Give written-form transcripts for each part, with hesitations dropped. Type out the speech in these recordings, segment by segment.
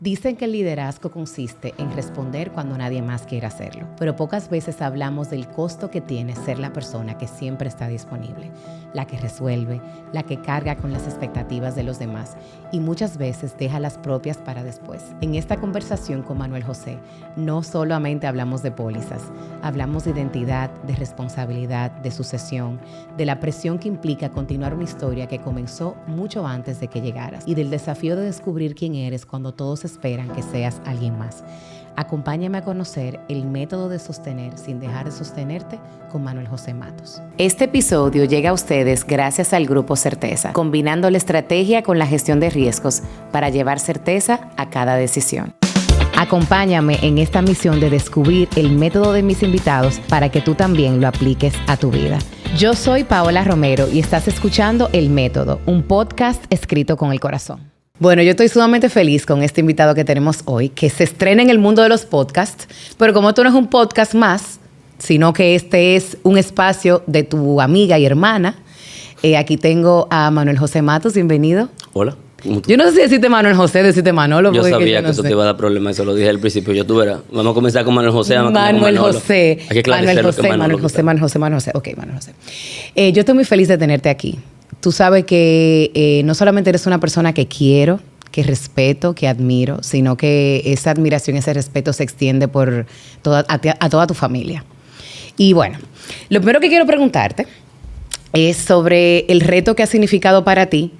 Dicen que el liderazgo consiste en responder cuando nadie más quiere hacerlo, pero pocas veces hablamos del costo que tiene ser la persona que siempre está disponible, la que resuelve, la que carga con las expectativas de los demás y muchas veces deja las propias para después. En esta conversación con Manuel José, no solamente hablamos de pólizas, hablamos de identidad, de responsabilidad, de sucesión, de la presión que implica continuar una historia que comenzó mucho antes de que llegaras y del desafío de descubrir quién eres cuando todos esperan que seas alguien más. Acompáñame a conocer el método de sostener sin dejar de sostenerte con Manuel José Matos. Este episodio llega a ustedes gracias al Grupo Certeza, combinando la estrategia con la gestión de riesgos para llevar certeza a cada decisión. Acompáñame en esta misión de descubrir el método de mis invitados para que tú también lo apliques a tu vida. Yo soy Paola Romero y estás escuchando El Método, un podcast escrito con el corazón. Bueno, yo estoy sumamente feliz con este invitado que tenemos hoy, que se estrena en el mundo de los podcasts, pero como esto no es un podcast más, sino que este es un espacio de tu amiga y hermana, aquí tengo a Manuel José Matos, bienvenido. Hola. Yo no sé si decirte Manuel José, decirte Manolo. Yo sabía no que eso sé. te iba a dar problemas, eso lo dije al principio. Yo tuve, vamos a comenzar con Manuel José. Manuel José. Hay que aclarecer lo que Manuel José. Ok, Manuel José. Yo estoy muy feliz de tenerte aquí. Tú sabes que no solamente eres una persona que quiero, que respeto, que admiro, sino que esa admiración, ese respeto se extiende por a toda tu familia. Y bueno, lo primero que quiero preguntarte es sobre el reto que ha significado para ti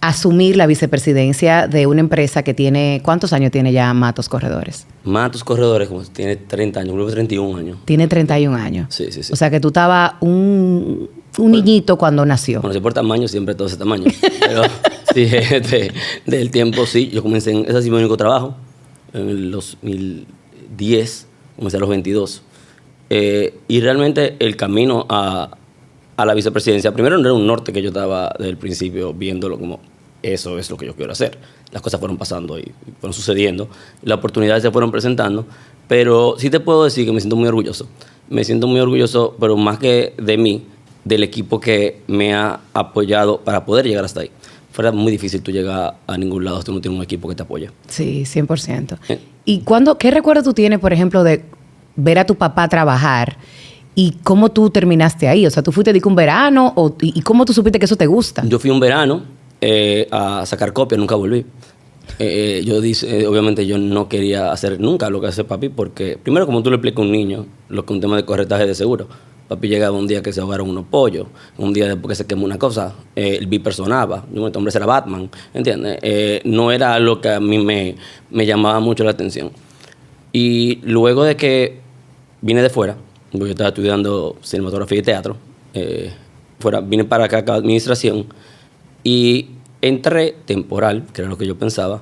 asumir la vicepresidencia de una empresa que tiene... ¿Cuántos años tiene ya Matos Corredores? Matos Corredores, como tiene 30 años, creo que 31 años. Tiene 31 años. Sí. O sea que tú estabas un niñito cuando nació. Bueno, si por tamaño, siempre todo ese tamaño. Pero sí, del tiempo sí. Yo comencé, ese ha sido mi único trabajo. En el 2010, comencé a los 22. Y realmente el camino a la vicepresidencia, primero no era un norte que yo estaba desde el principio viéndolo como eso es lo que yo quiero hacer. Las cosas fueron pasando y fueron sucediendo. Las oportunidades se fueron presentando. Pero sí te puedo decir que me siento muy orgulloso. Me siento muy orgulloso, pero más que de mí, del equipo que me ha apoyado para poder llegar hasta ahí. Fuera muy difícil tú llegar a ningún lado si tú no tienes un equipo que te apoye. Sí, 100%. ¿Y qué recuerdo tú tienes, por ejemplo, de ver a tu papá trabajar y cómo tú terminaste ahí? O sea, ¿tú fuiste de un verano y cómo tú supiste que eso te gusta? Yo fui un verano a sacar copias, nunca volví. Obviamente yo no quería hacer nunca lo que hace papi porque, primero, como tú le explicas a un niño, lo que es un tema de corretaje de seguro. Papi llegaba un día que se ahogaron unos pollos, un día después que se quemó una cosa, el viper sonaba, este hombre era Batman, ¿entiendes? No era algo que a mí me llamaba mucho la atención. Y luego de que vine de fuera, yo estaba estudiando cinematografía y teatro, vine para acá a administración y entré temporal, que era lo que yo pensaba.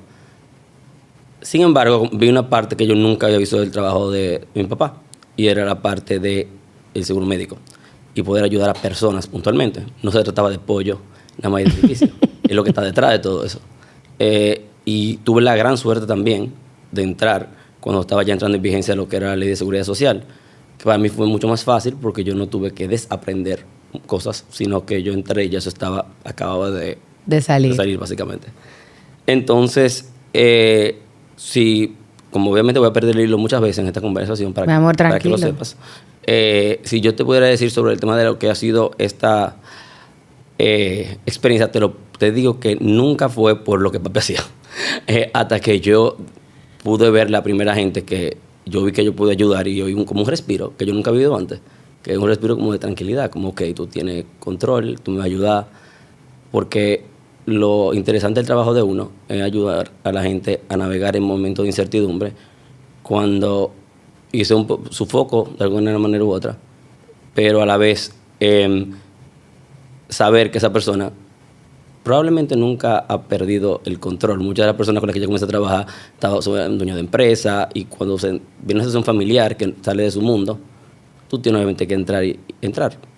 Sin embargo, vi una parte que yo nunca había visto del trabajo de mi papá y era la parte de el seguro médico y poder ayudar a personas puntualmente. No se trataba de pollo, nada más de edificio. Es lo que está detrás de todo eso. Y tuve la gran suerte también de entrar cuando estaba ya entrando en vigencia lo que era la ley de seguridad social, que para mí fue mucho más fácil porque yo no tuve que desaprender cosas, sino que yo entré y ya eso acababa de salir básicamente. Entonces, sí, como obviamente voy a perder el hilo muchas veces en esta conversación para que lo sepas. Si yo te pudiera decir sobre el tema de lo que ha sido esta experiencia, te digo que nunca fue por lo que papi hacía. Hasta que yo pude ver la primera gente que yo vi que yo pude ayudar y oí como un respiro que yo nunca había vivido antes, que es un respiro como de tranquilidad, como ok, tú tienes control, tú me vas a ayudar, porque lo interesante del trabajo de uno es ayudar a la gente a navegar en momentos de incertidumbre cuando hice su foco de alguna manera u otra, pero a la vez saber que esa persona probablemente nunca ha perdido el control. Muchas de las personas con las que yo comencé a trabajar son dueños de empresa y cuando viene una situación familiar que sale de su mundo, tú tienes obviamente que entrar.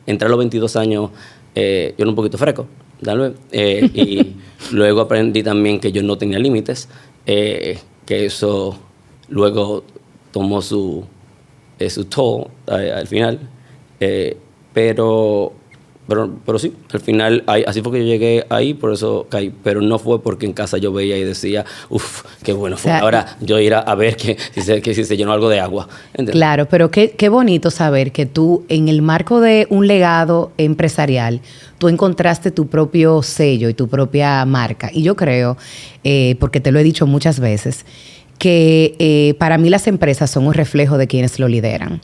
Entrar a los 22 años, yo era un poquito freco, tal vez, y luego aprendí también que yo no tenía límites, que eso luego tomó su toll al final, pero Pero sí, al final, así fue que yo llegué ahí, por eso caí. Pero no fue porque en casa yo veía y decía, uff, qué bueno fue. O sea, ahora yo ir a ver si se llenó algo de agua. ¿Entiendes? Claro, pero qué bonito saber que tú, en el marco de un legado empresarial, tú encontraste tu propio sello y tu propia marca. Y yo creo, porque te lo he dicho muchas veces, que para mí las empresas son un reflejo de quienes lo lideran.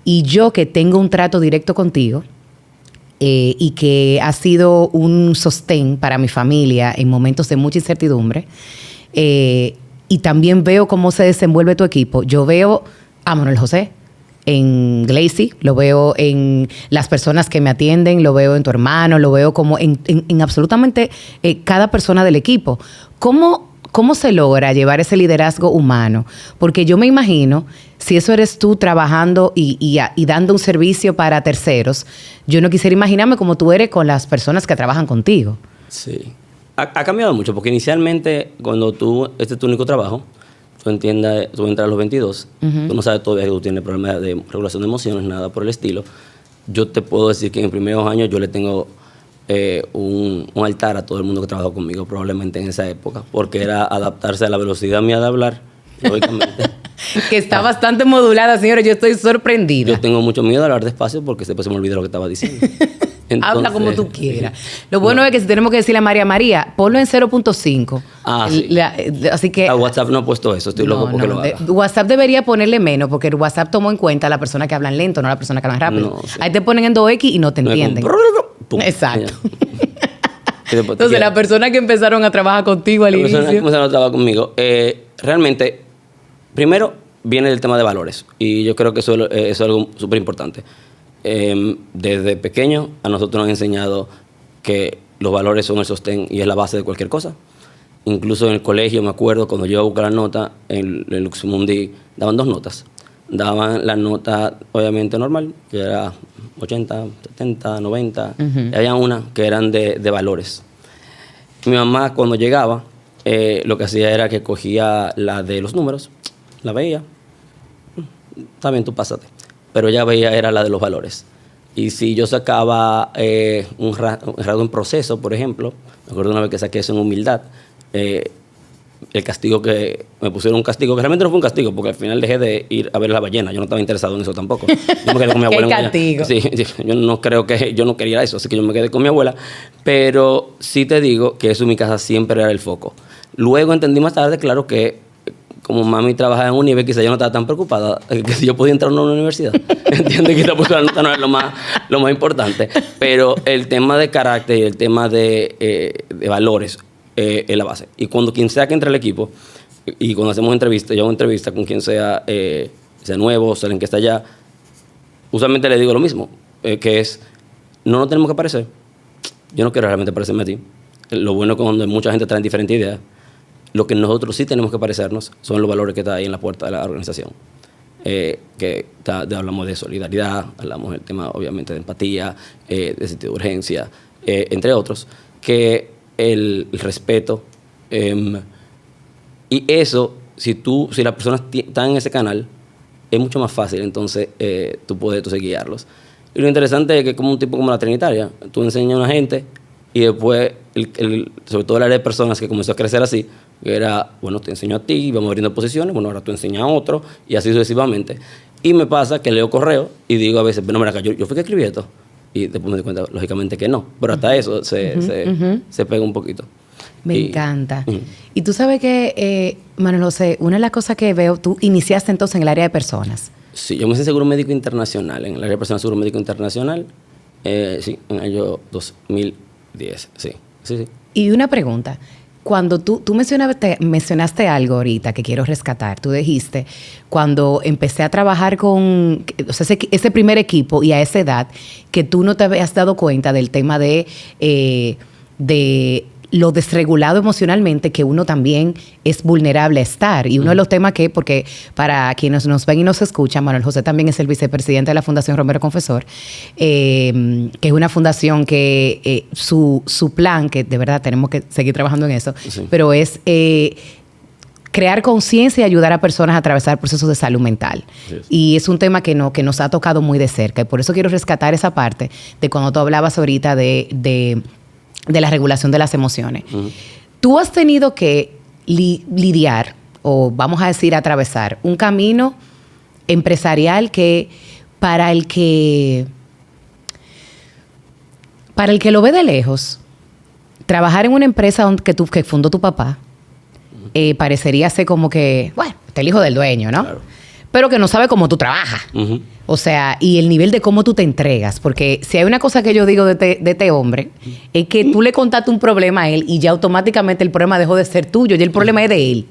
Y yo, que tengo un trato directo contigo, y que ha sido un sostén para mi familia en momentos de mucha incertidumbre, y también veo cómo se desenvuelve tu equipo. Yo veo a Manuel José en Glacy, lo veo en las personas que me atienden, lo veo en tu hermano, lo veo como en absolutamente cada persona del equipo. ¿Cómo se logra llevar ese liderazgo humano? Porque yo me imagino, si eso eres tú trabajando y dando un servicio para terceros, yo no quisiera imaginarme cómo tú eres con las personas que trabajan contigo. Sí. Ha cambiado mucho, porque inicialmente, cuando este es tu único trabajo, tú entras a los 22, tú no sabes todavía que tú tienes problemas de regulación de emociones, nada por el estilo. Yo te puedo decir que en los primeros años yo le tengo un altar a todo el mundo que trabajó conmigo, probablemente en esa época, porque era adaptarse a la velocidad mía de hablar, lógicamente. Que está bastante modulada, señores. Yo estoy sorprendida. Yo tengo mucho miedo de hablar despacio porque después se me olvida lo que estaba diciendo. Entonces, habla como tú quieras. Lo bueno es que si tenemos que decirle a María, ponlo en 0.5. Sí. Así que... A WhatsApp no ha puesto eso, estoy loco porque lo haga. WhatsApp debería ponerle menos, porque el WhatsApp tomó en cuenta a la persona que hablan lento, no a la persona que hablan rápido. No, sí. Ahí te ponen en 2X y no te entienden. Exacto. Entonces, las personas que empezaron a trabajar contigo al inicio... Las personas que empezaron a trabajar conmigo, realmente, primero viene el tema de valores. Y yo creo que eso es algo súper importante. Desde pequeño a nosotros nos han enseñado que los valores son el sostén y es la base de cualquier cosa. Incluso en el colegio, me acuerdo, cuando yo iba a buscar la nota, en Luxmundi daban 2 notas. Daban la nota, obviamente, normal, que era 80, 70, 90. Y había una que eran de valores. Mi mamá, cuando llegaba, lo que hacía era que cogía la de los números, la veía. Está bien, tú pásate. Pero ella veía era la de los valores. Y si yo sacaba un rasgo en proceso, por ejemplo, me acuerdo una vez que saqué eso en humildad, el castigo que me pusieron, un castigo que realmente no fue un castigo, porque al final dejé de ir a ver la ballena. Yo no estaba interesado en eso tampoco. Yo me quedé con mi abuela. ¿Qué castigo? Sí, yo no quería eso, así que yo me quedé con mi abuela. Pero sí te digo que eso en mi casa siempre era el foco. Luego entendí más tarde, claro, que como mami trabajaba en un nivel, quizá yo no estaba tan preocupada que si yo podía entrar a una universidad. ¿Entiendes? Quizá pues la nota no es lo más importante. Pero el tema de carácter y el tema de valores es la base. Y cuando quien sea que entre al equipo, y cuando hacemos entrevistas, yo hago entrevistas con quien sea nuevo, sea alguien que está allá, usualmente le digo lo mismo, que es, no nos tenemos que parecer. Yo no quiero realmente parecerme a ti. Lo bueno es que cuando mucha gente trae diferentes ideas, lo que nosotros sí tenemos que parecernos son los valores que están ahí en la puerta de la organización. Hablamos de solidaridad, hablamos del tema, obviamente, de empatía, de sentido de urgencia, entre otros, que el respeto. Y eso, si las personas están en ese canal, es mucho más fácil, entonces, tú puedes guiarlos. Y lo interesante es que como un tipo como la Trinitaria, tú enseñas a una gente y después, sobre todo el área de personas que comenzó a crecer así, que era, bueno, te enseño a ti, vamos abriendo posiciones, bueno, ahora tú enseñas a otro, y así sucesivamente. Y me pasa que leo correo y digo a veces, bueno, mira acá, yo fui que escribí esto. Y después me doy cuenta, lógicamente, que no. Pero hasta eso se pega un poquito. Me encanta. Y tú sabes que, Manuel José, una de las cosas que veo, tú iniciaste entonces en el área de personas. Sí, yo me hice seguro médico internacional, en el área de personas seguro médico internacional, sí, en el año 2010, sí. Y una pregunta. Cuando tú mencionaste algo ahorita que quiero rescatar, tú dijiste, cuando empecé a trabajar con ese primer equipo y a esa edad, que tú no te habías dado cuenta del tema de lo desregulado emocionalmente que uno también es vulnerable a estar. Y uno de los temas porque para quienes nos ven y nos escuchan, Manuel José también es el vicepresidente de la Fundación Romero Confesor, que es una fundación que su plan, que de verdad tenemos que seguir trabajando en eso, sí, pero es crear conciencia y ayudar a personas a atravesar procesos de salud mental. Yes. Y es un tema que nos ha tocado muy de cerca. Y por eso quiero rescatar esa parte de cuando tú hablabas ahorita de la regulación de las emociones. Uh-huh. Tú has tenido que lidiar, o vamos a decir atravesar, un camino empresarial que para el que lo ve de lejos, trabajar en una empresa que fundó tu papá, parecería ser como que, bueno, este es el hijo del dueño, ¿no? Claro. Pero que no sabe cómo tú trabajas. Uh-huh. O sea, y el nivel de cómo tú te entregas. Porque si hay una cosa que yo digo de este hombre, es que tú le contaste un problema a él y ya automáticamente el problema dejó de ser tuyo, ya el problema es de él.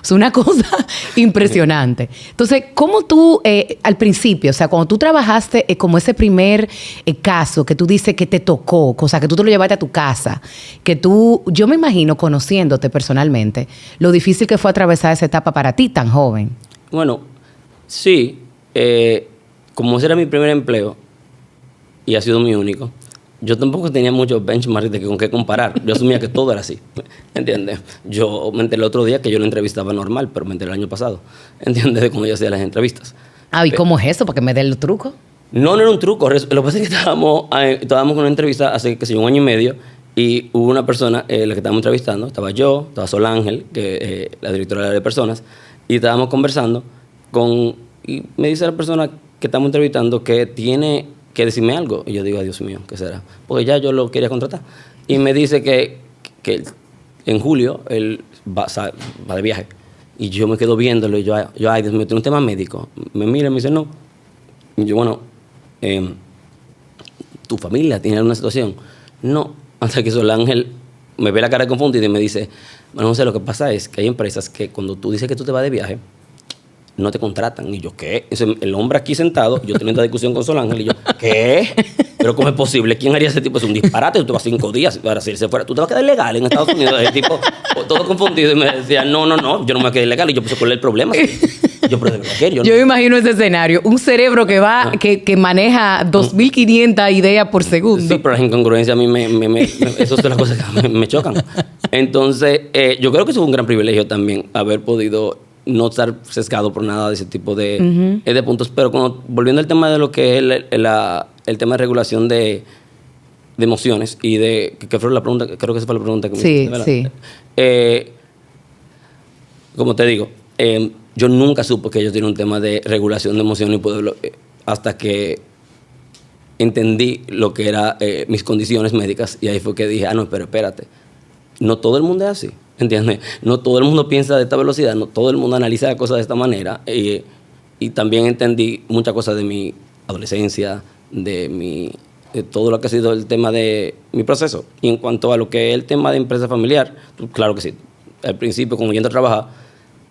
O sea, una cosa impresionante. Entonces, ¿cómo tú, al principio, o sea, cuando tú trabajaste como ese primer caso que tú dices que te tocó, cosa que tú te lo llevaste a tu casa, yo me imagino, conociéndote personalmente, lo difícil que fue atravesar esa etapa para ti tan joven? Bueno, sí. Como ese era mi primer empleo y ha sido mi único, yo tampoco tenía muchos benchmarks con qué comparar. Yo asumía que todo era así, ¿entiendes? Yo me enteré el otro día que yo lo entrevistaba normal, pero me enteré el año pasado, ¿entiendes? De cómo yo hacía las entrevistas. Ah, ¿y cómo es eso? ¿Para que me dé el truco? No era un truco. Lo que pasa es que estábamos con una entrevista hace, qué sé yo, un año y medio, y hubo una persona, la que estábamos entrevistando, estaba yo, estaba Sol Ángel, que la directora de área de personas, y estábamos conversando y me dice la persona que estamos entrevistando que tiene que decirme algo. Y yo digo, Dios mío, ¿qué será? Porque ya yo lo quería contratar. Y me dice que en julio él va de viaje. Y yo me quedo viéndolo y yo ay, Dios mío, tiene un tema médico. Me mira y me dice, no. Y yo, bueno, ¿tu familia tiene alguna situación? No. Hasta que Sol Ángel me ve la cara confundida y me dice, bueno, no sé, lo que pasa es que hay empresas que cuando tú dices que tú te vas de viaje, no te contratan. Y yo, ¿qué? El hombre aquí sentado, yo teniendo esta discusión con Sol Ángel, y yo, ¿qué? ¿Pero cómo es posible? ¿Quién haría ese tipo? Es un disparate, tú te vas 5 días para si él se fuera. Tú te vas a quedar ilegal en Estados Unidos. El tipo, todo confundido, y me decía, no, yo no me voy a quedar ilegal. Y yo, pues, ¿cuál es el problema? Yo, pero de verdad que yo me imagino ese escenario. Un cerebro que va, que maneja 2.500 ideas por segundo. Sí, pero las incongruencias a mí esas son las cosas que me chocan. Entonces, yo creo que eso es un gran privilegio también, haber podido no estar sesgado por nada de ese tipo de puntos. Pero volviendo al tema de lo que es el tema de regulación de emociones y de... ¿Qué fue la pregunta? Creo que esa fue la pregunta que me hiciste, ¿verdad? Sí. Como te digo, yo nunca supe que yo tenía un tema de regulación de emociones y poderlo, hasta que entendí lo que eran mis condiciones médicas, y ahí fue que dije, no, pero espérate, no todo el mundo es así. ¿Entiendes? No todo el mundo piensa de esta velocidad, no todo el mundo analiza las cosas de esta manera. Y también entendí muchas cosas de mi adolescencia, de todo lo que ha sido el tema de mi proceso. Y en cuanto a lo que es el tema de empresa familiar, claro que sí. Al principio, cuando yo entré a trabajar,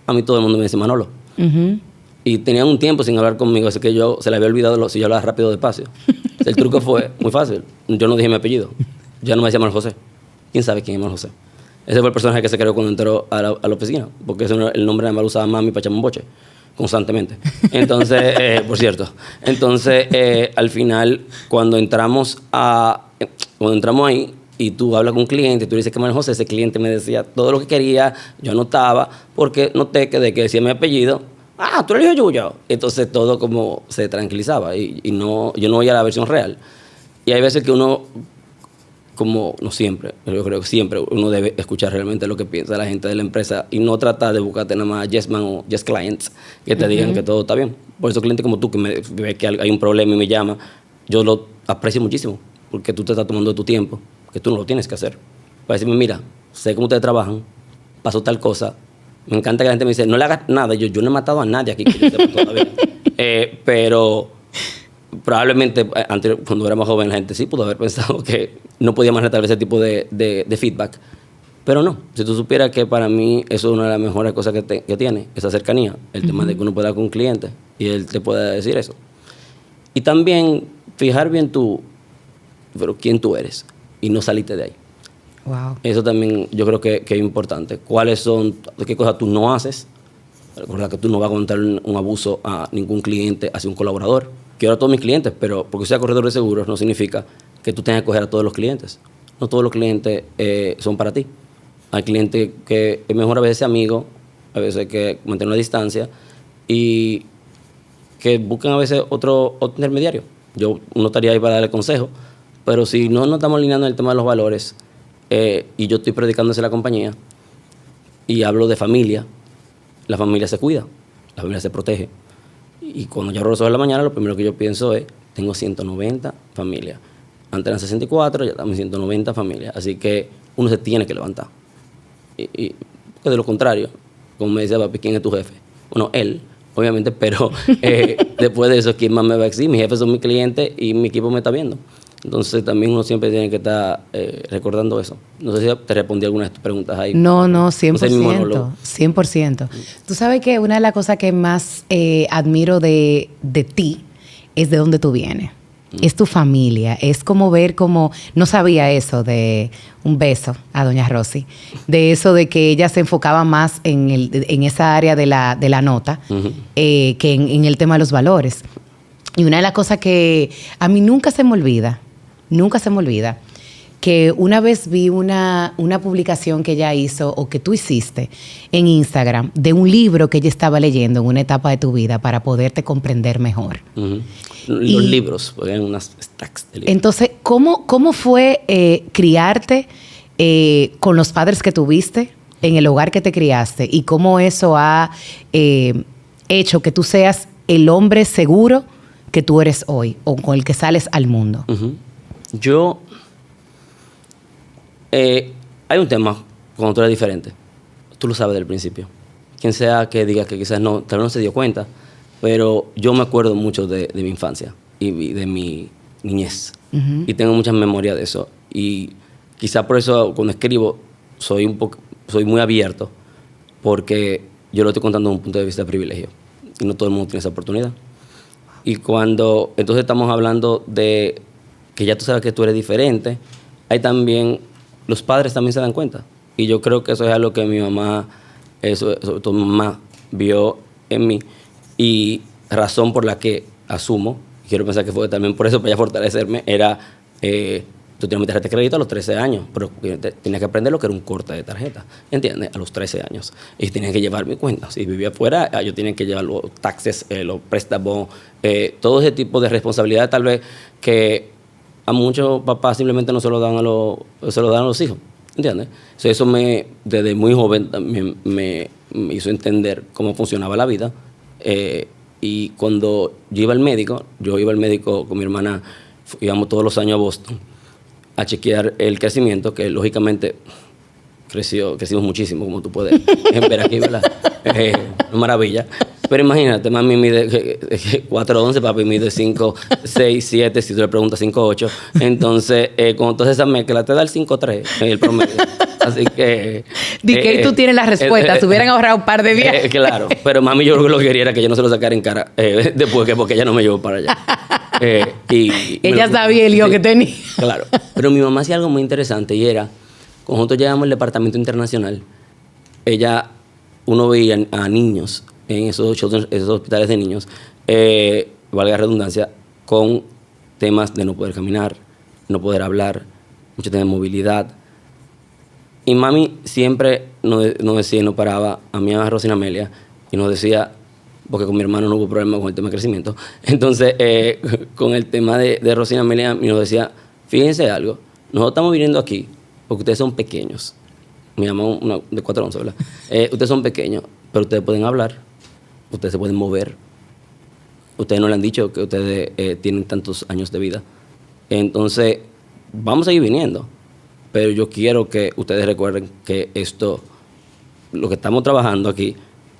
a mí todo el mundo me decía Manolo. Uh-huh. Y tenían un tiempo sin hablar conmigo, así que se le había olvidado si yo hablaba rápido o despacio. El truco fue muy fácil. Yo no dije mi apellido. Ya no me decía Manuel José. ¿Quién sabe quién es Manuel José? Ese fue el personaje que se creó cuando entró a la oficina, porque ese el nombre además lo usaba mami para echarme un boche, constantemente. Entonces, por cierto. Entonces, al final, cuando entramos ahí y tú hablas con un cliente, tú le dices que Manuel José, ese cliente me decía todo lo que quería, yo anotaba, porque noté que de que decía mi apellido, tú eres hijo Yuyo. Entonces, todo como se tranquilizaba y no, yo no oía la versión real. Y hay veces que uno... como no siempre, pero yo creo que siempre uno debe escuchar realmente lo que piensa la gente de la empresa y no tratar de buscarte nada más yes man o yes clients que te digan que todo está bien. Por eso clientes como tú que me ve que hay un problema y me llama, yo lo aprecio muchísimo porque tú te estás tomando tu tiempo, que tú no lo tienes que hacer. Para decirme, mira, sé cómo ustedes trabajan, pasó tal cosa. Me encanta que la gente me dice, no le hagas nada. Yo no he matado a nadie aquí, que yo sepa todavía. Pero... probablemente antes, cuando era más joven, la gente sí pudo haber pensado que no podía manejar tal vez ese tipo de feedback, pero no. Si tú supieras que para mí eso es una de las mejores cosas que tiene, esa cercanía, el tema de que uno pueda hablar con un cliente y él te pueda decir eso. Y también fijar bien pero quién tú eres y no salirte de ahí. Wow. Eso también yo creo que es importante. ¿Qué cosas tú no haces? Recuerda que tú no vas a contar un abuso a ningún cliente, hacia un colaborador. Quiero a todos mis clientes, pero porque sea corredor de seguros no significa que tú tengas que coger a todos los clientes. No todos los clientes son para ti. Hay clientes que es mejor a veces ser amigo a veces hay que mantener una distancia y que busquen a veces otro intermediario. Uno estaría ahí para darle consejo, pero si no nos estamos alineando en el tema de los valores y yo estoy predicando hacia la compañía y hablo de familia, la familia se cuida, la familia se protege. Y cuando yo abro los ojos en la mañana, lo primero que yo pienso es, tengo 190 familias. Antes eran 64, ya estamos en 190 familias. Así que uno se tiene que levantar. Y de lo contrario, como me decía papi, ¿quién es tu jefe? Bueno, él, obviamente, pero después de eso, ¿quién más me va a exigir? Mis jefes son mis clientes y mi equipo me está viendo. Entonces también uno siempre tiene que estar recordando eso. No sé si te respondí alguna de tus preguntas ahí. No, 100%. 100%. Tú sabes que una de las cosas que más admiro de ti es de dónde tú vienes. Es tu familia. Es como ver como... No sabía eso de... Un beso a doña Rosy. De eso de que ella se enfocaba más en esa área de la nota que en el tema de los valores. Y una de las cosas que a mí nunca se me olvida, que una vez vi una publicación que ella hizo o que tú hiciste en Instagram de un libro que ella estaba leyendo en una etapa de tu vida para poderte comprender mejor. Los libros, porque eran unas stacks de libros. Entonces, ¿cómo fue criarte con los padres que tuviste, en el hogar que te criaste? Y cómo eso ha hecho que tú seas el hombre seguro que tú eres hoy o con el que sales al mundo. Hay un tema cuando tú eres diferente. Tú lo sabes del principio. Quien sea que diga que quizás no, tal vez no se dio cuenta, pero yo me acuerdo mucho de mi infancia y de mi niñez. Y tengo muchas memorias de eso. Y quizás por eso cuando escribo soy muy abierto, porque yo lo estoy contando desde un punto de vista de privilegio. Y no todo el mundo tiene esa oportunidad. Y cuando entonces estamos hablando de que ya tú sabes que tú eres diferente, hay también, los padres también se dan cuenta. Y yo creo que eso es algo que mi mamá, sobre todo mi mamá, vio en mí. Y razón por la que asumo, quiero pensar que fue también por eso, para ella fortalecerme, era, tú tienes mi tarjeta de crédito a los 13 años, pero tenías que aprender lo que era un corte de tarjeta, ¿entiendes? A los 13 años. Y tenía que llevar mi cuenta. Si vivía afuera, yo tenía que llevar los taxes, los préstamos, todo ese tipo de responsabilidades tal vez que a muchos papás simplemente no se lo dan a los hijos, ¿entiendes? Eso desde muy joven también me hizo entender cómo funcionaba la vida. Y cuando yo iba al médico con mi hermana, íbamos todos los años a Boston a chequear el crecimiento, que lógicamente crecimos muchísimo, como tú puedes ver aquí, ¿verdad? Una maravilla. Pero imagínate, mami mide 4'11", papi mide 5'6", 7", si tú le preguntas 5'8". Entonces, con todas esas mezclas, te da el 5'3", el promedio. Así que... que tú tienes la respuesta, se hubieran ahorrado un par de viajes. Claro, pero mami yo creo que lo que quería era que yo no se lo sacara en cara después, porque ella no me llevó para allá. Ella sabía el lío que tenía. Claro, pero mi mamá hacía algo muy interesante y era, cuando nosotros llegamos al departamento internacional, uno veía a niños en esos hospitales de niños, valga la redundancia, con temas de no poder caminar, no poder hablar, mucho tema de movilidad. Y mami siempre nos decía, nos paraba a mí, a Rosina Amelia, y nos decía, porque con mi hermano no hubo problema con el tema de crecimiento, entonces con el tema de Rosina Amelia, y nos decía, fíjense algo, nosotros estamos viniendo aquí porque ustedes son pequeños. Mi mamá una de 4'11", ¿verdad? Ustedes son pequeños, pero ustedes pueden hablar. Ustedes se pueden mover. Ustedes no le han dicho que ustedes tienen tantos años de vida. Entonces, vamos a ir viniendo. Pero yo quiero que ustedes recuerden que lo que estamos trabajando aquí,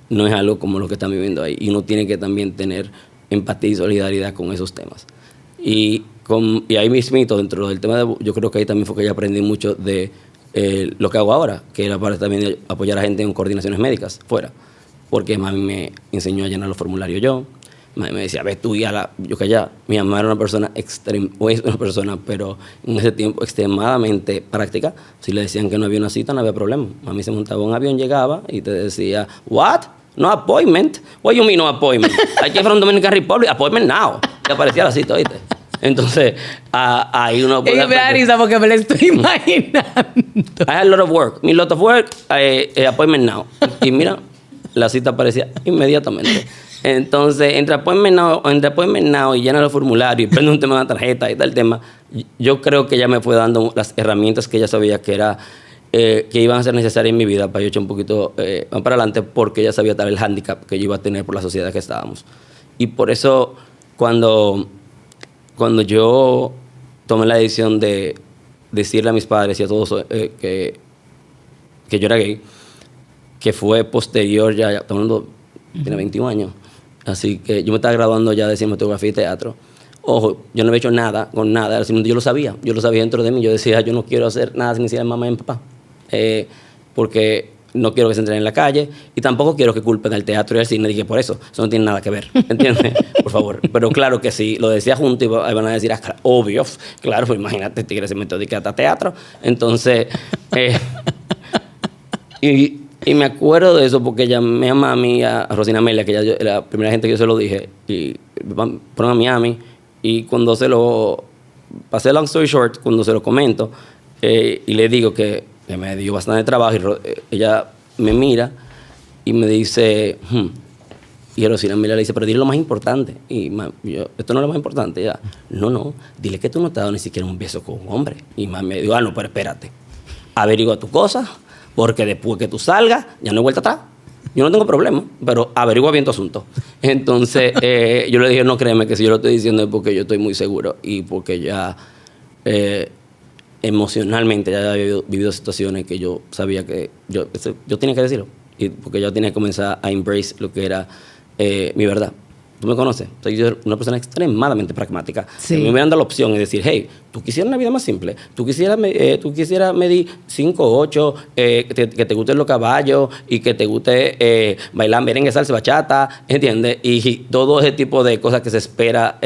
no es algo como lo que están viviendo ahí. Y uno tiene que también tener empatía y solidaridad con esos temas. Y ahí mismito, dentro del tema yo creo que ahí también fue que yo aprendí mucho de lo que hago ahora, que era para también de apoyar a gente en coordinaciones médicas fuera. Porque mami me enseñó a llenar los formularios yo. Mami me decía, ves tú y yo que allá. Mi mamá era una persona es una persona, pero en ese tiempo extremadamente práctica. Si le decían que no había una cita, no había problema. Mami se montaba en un avión, llegaba y te decía, what? No appointment? What you mean no appointment? I came from Dominican Republic, appointment now. Y aparecía la cita, ¿oíste? Entonces, ahí uno puede... Y me da risa porque me lo estoy imaginando. I had a lot of work. Mi lot of work, appointment now. Y mira... la cita aparecía inmediatamente. Entonces, entre Menao y llena los formularios y prende un tema de la tarjeta y tal tema, yo creo que ella me fue dando las herramientas que ella sabía que iban a ser necesarias en mi vida para yo echar un poquito más para adelante, porque ella sabía tal el hándicap que yo iba a tener por la sociedad que estábamos. Y por eso, cuando yo tomé la decisión de decirle a mis padres y a todos que yo era gay, que fue posterior, ya todo tiene 21 años, así que yo me estaba graduando ya de cinematografía y teatro. Ojo, yo no había hecho nada con nada, yo lo sabía dentro de mí. Yo decía, yo no quiero hacer nada sin decirle a mamá y a mi papá, porque no quiero que se entren en la calle y tampoco quiero que culpen al teatro y al cine. Dije, por eso no tiene nada que ver, ¿entiendes? Por favor. Pero claro que sí, lo decía junto y van a decir, obvio, claro, pues imagínate, tigre se metió de que hasta teatro. Entonces, y me acuerdo de eso porque llamé a mami, a Rosina Amelia, que ya la primera gente que yo se lo dije, y fueron a Miami, y cuando se lo pasé, long story short, cuando se lo comento, y le digo que me dio bastante trabajo, y ella me mira y me dice, y Rosina Amelia le dice, pero dile lo más importante. Y yo, esto no es lo más importante. Ya, no, dile que tú no te has dado ni siquiera un beso con un hombre. Y me dijo, no, pero espérate, averigua tu cosa, porque después que tú salgas, ya no hay vuelta atrás. Yo no tengo problema, pero averigua bien tu asunto. Entonces, yo le dije, no, créeme que si yo lo estoy diciendo es porque yo estoy muy seguro y porque ya emocionalmente ya había vivido situaciones que yo sabía que yo tenía que decirlo. Y porque yo tenía que comenzar a embrace lo que era mi verdad. Tú me conoces. Soy yo una persona extremadamente pragmática. Sí. A mí me dan la opción de decir, hey, tú quisieras una vida más simple. Tú quisieras medir 5, 8, que te gusten los caballos y que te guste bailar merengue, salsa, bachata, ¿entiendes? Y todo ese tipo de cosas que se espera.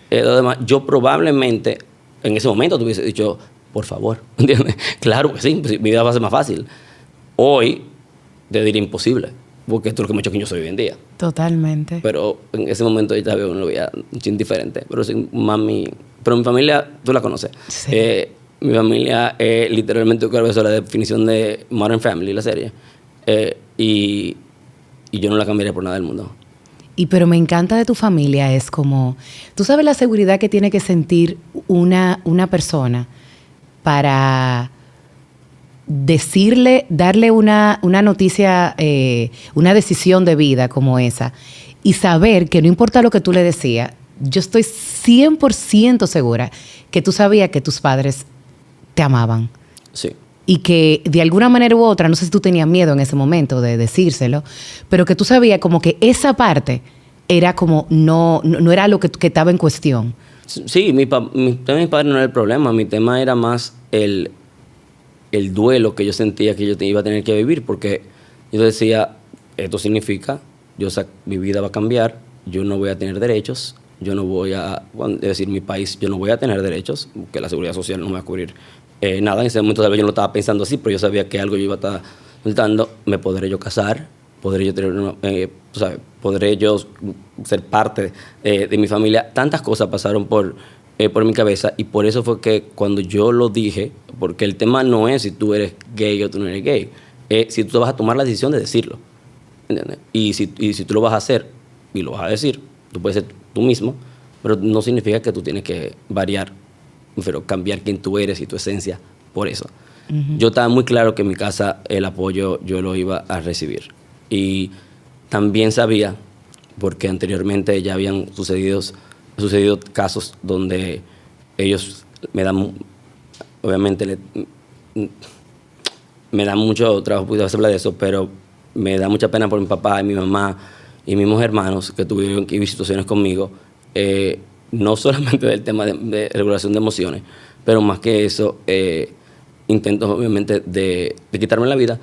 Lo demás. Yo probablemente, en ese momento, te hubiese dicho, por favor, ¿entiendes? Claro que sí, pues, mi vida va a ser más fácil. Hoy, te diría imposible. Porque esto es lo que me ha hecho que yo soy hoy en día. Totalmente. Pero en ese momento yo todavía lo veía un chin diferente. Pero sí, mami... Pero mi familia, tú la conoces. Sí. Mi familia literalmente, creo que eso es la definición de Modern Family, la serie. Y yo no la cambiaría por nada del mundo. Pero me encanta de tu familia, es como... Tú sabes la seguridad que tiene que sentir una persona para... darle una noticia, una decisión de vida como esa, y saber que no importa lo que tú le decías, yo estoy 100% segura que tú sabías que tus padres te amaban. Sí. Y que de alguna manera u otra, no sé si tú tenías miedo en ese momento de decírselo, pero que tú sabías como que esa parte era como, no era lo que estaba en cuestión. Sí, mi tema de mis padres no era el problema, mi tema era más el duelo que yo sentía que yo iba a tener que vivir, porque yo decía, esto significa, mi vida va a cambiar, yo no voy a tener derechos, yo no voy a, es decir, mi país, yo no voy a tener derechos, que la seguridad social no me va a cubrir nada. En ese momento tal vez yo no lo estaba pensando así, pero yo sabía que algo yo iba a estar soltando. Me podré yo casar, podré yo tener podré yo ser parte de mi familia. Tantas cosas pasaron por mi cabeza, y por eso fue que cuando yo lo dije, porque el tema no es si tú eres gay o tú no eres gay, si tú vas a tomar la decisión de decirlo, ¿entiendes? Y si tú lo vas a hacer y lo vas a decir, tú puedes ser tú mismo, pero no significa que tú tienes que variar, pero cambiar quién tú eres y tu esencia por eso. Uh-huh. Yo estaba muy claro que en mi casa el apoyo yo lo iba a recibir, y también sabía, porque anteriormente ya habían sucedido casos donde ellos me dan, obviamente me da mucho trabajo poder hablar de eso, pero me da mucha pena por mi papá y mi mamá y mis mismos hermanos que tuvieron que vivir situaciones conmigo, no solamente del tema de regulación de emociones, pero más que eso, intentos obviamente de quitarme la vida.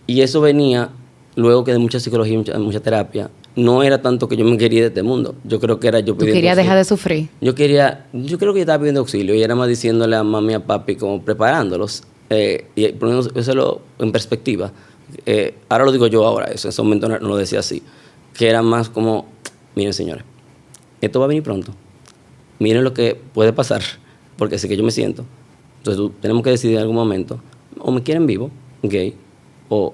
Y eso venía luego que de mucha psicología y mucha terapia. No era tanto que yo me quería de este mundo. Yo creo que era yo pidiendo. ¿Tú querías dejar de sufrir? Yo creo que yo estaba pidiendo auxilio, y era más diciéndole a mami y a papi, como preparándolos, y poniéndoselo en perspectiva. Ahora lo digo yo ahora, eso en ese momento no lo decía así. Que era más como, miren señores, esto va a venir pronto. Miren lo que puede pasar, porque sé que yo me siento. Entonces tenemos que decidir en algún momento, o me quieren vivo, gay, o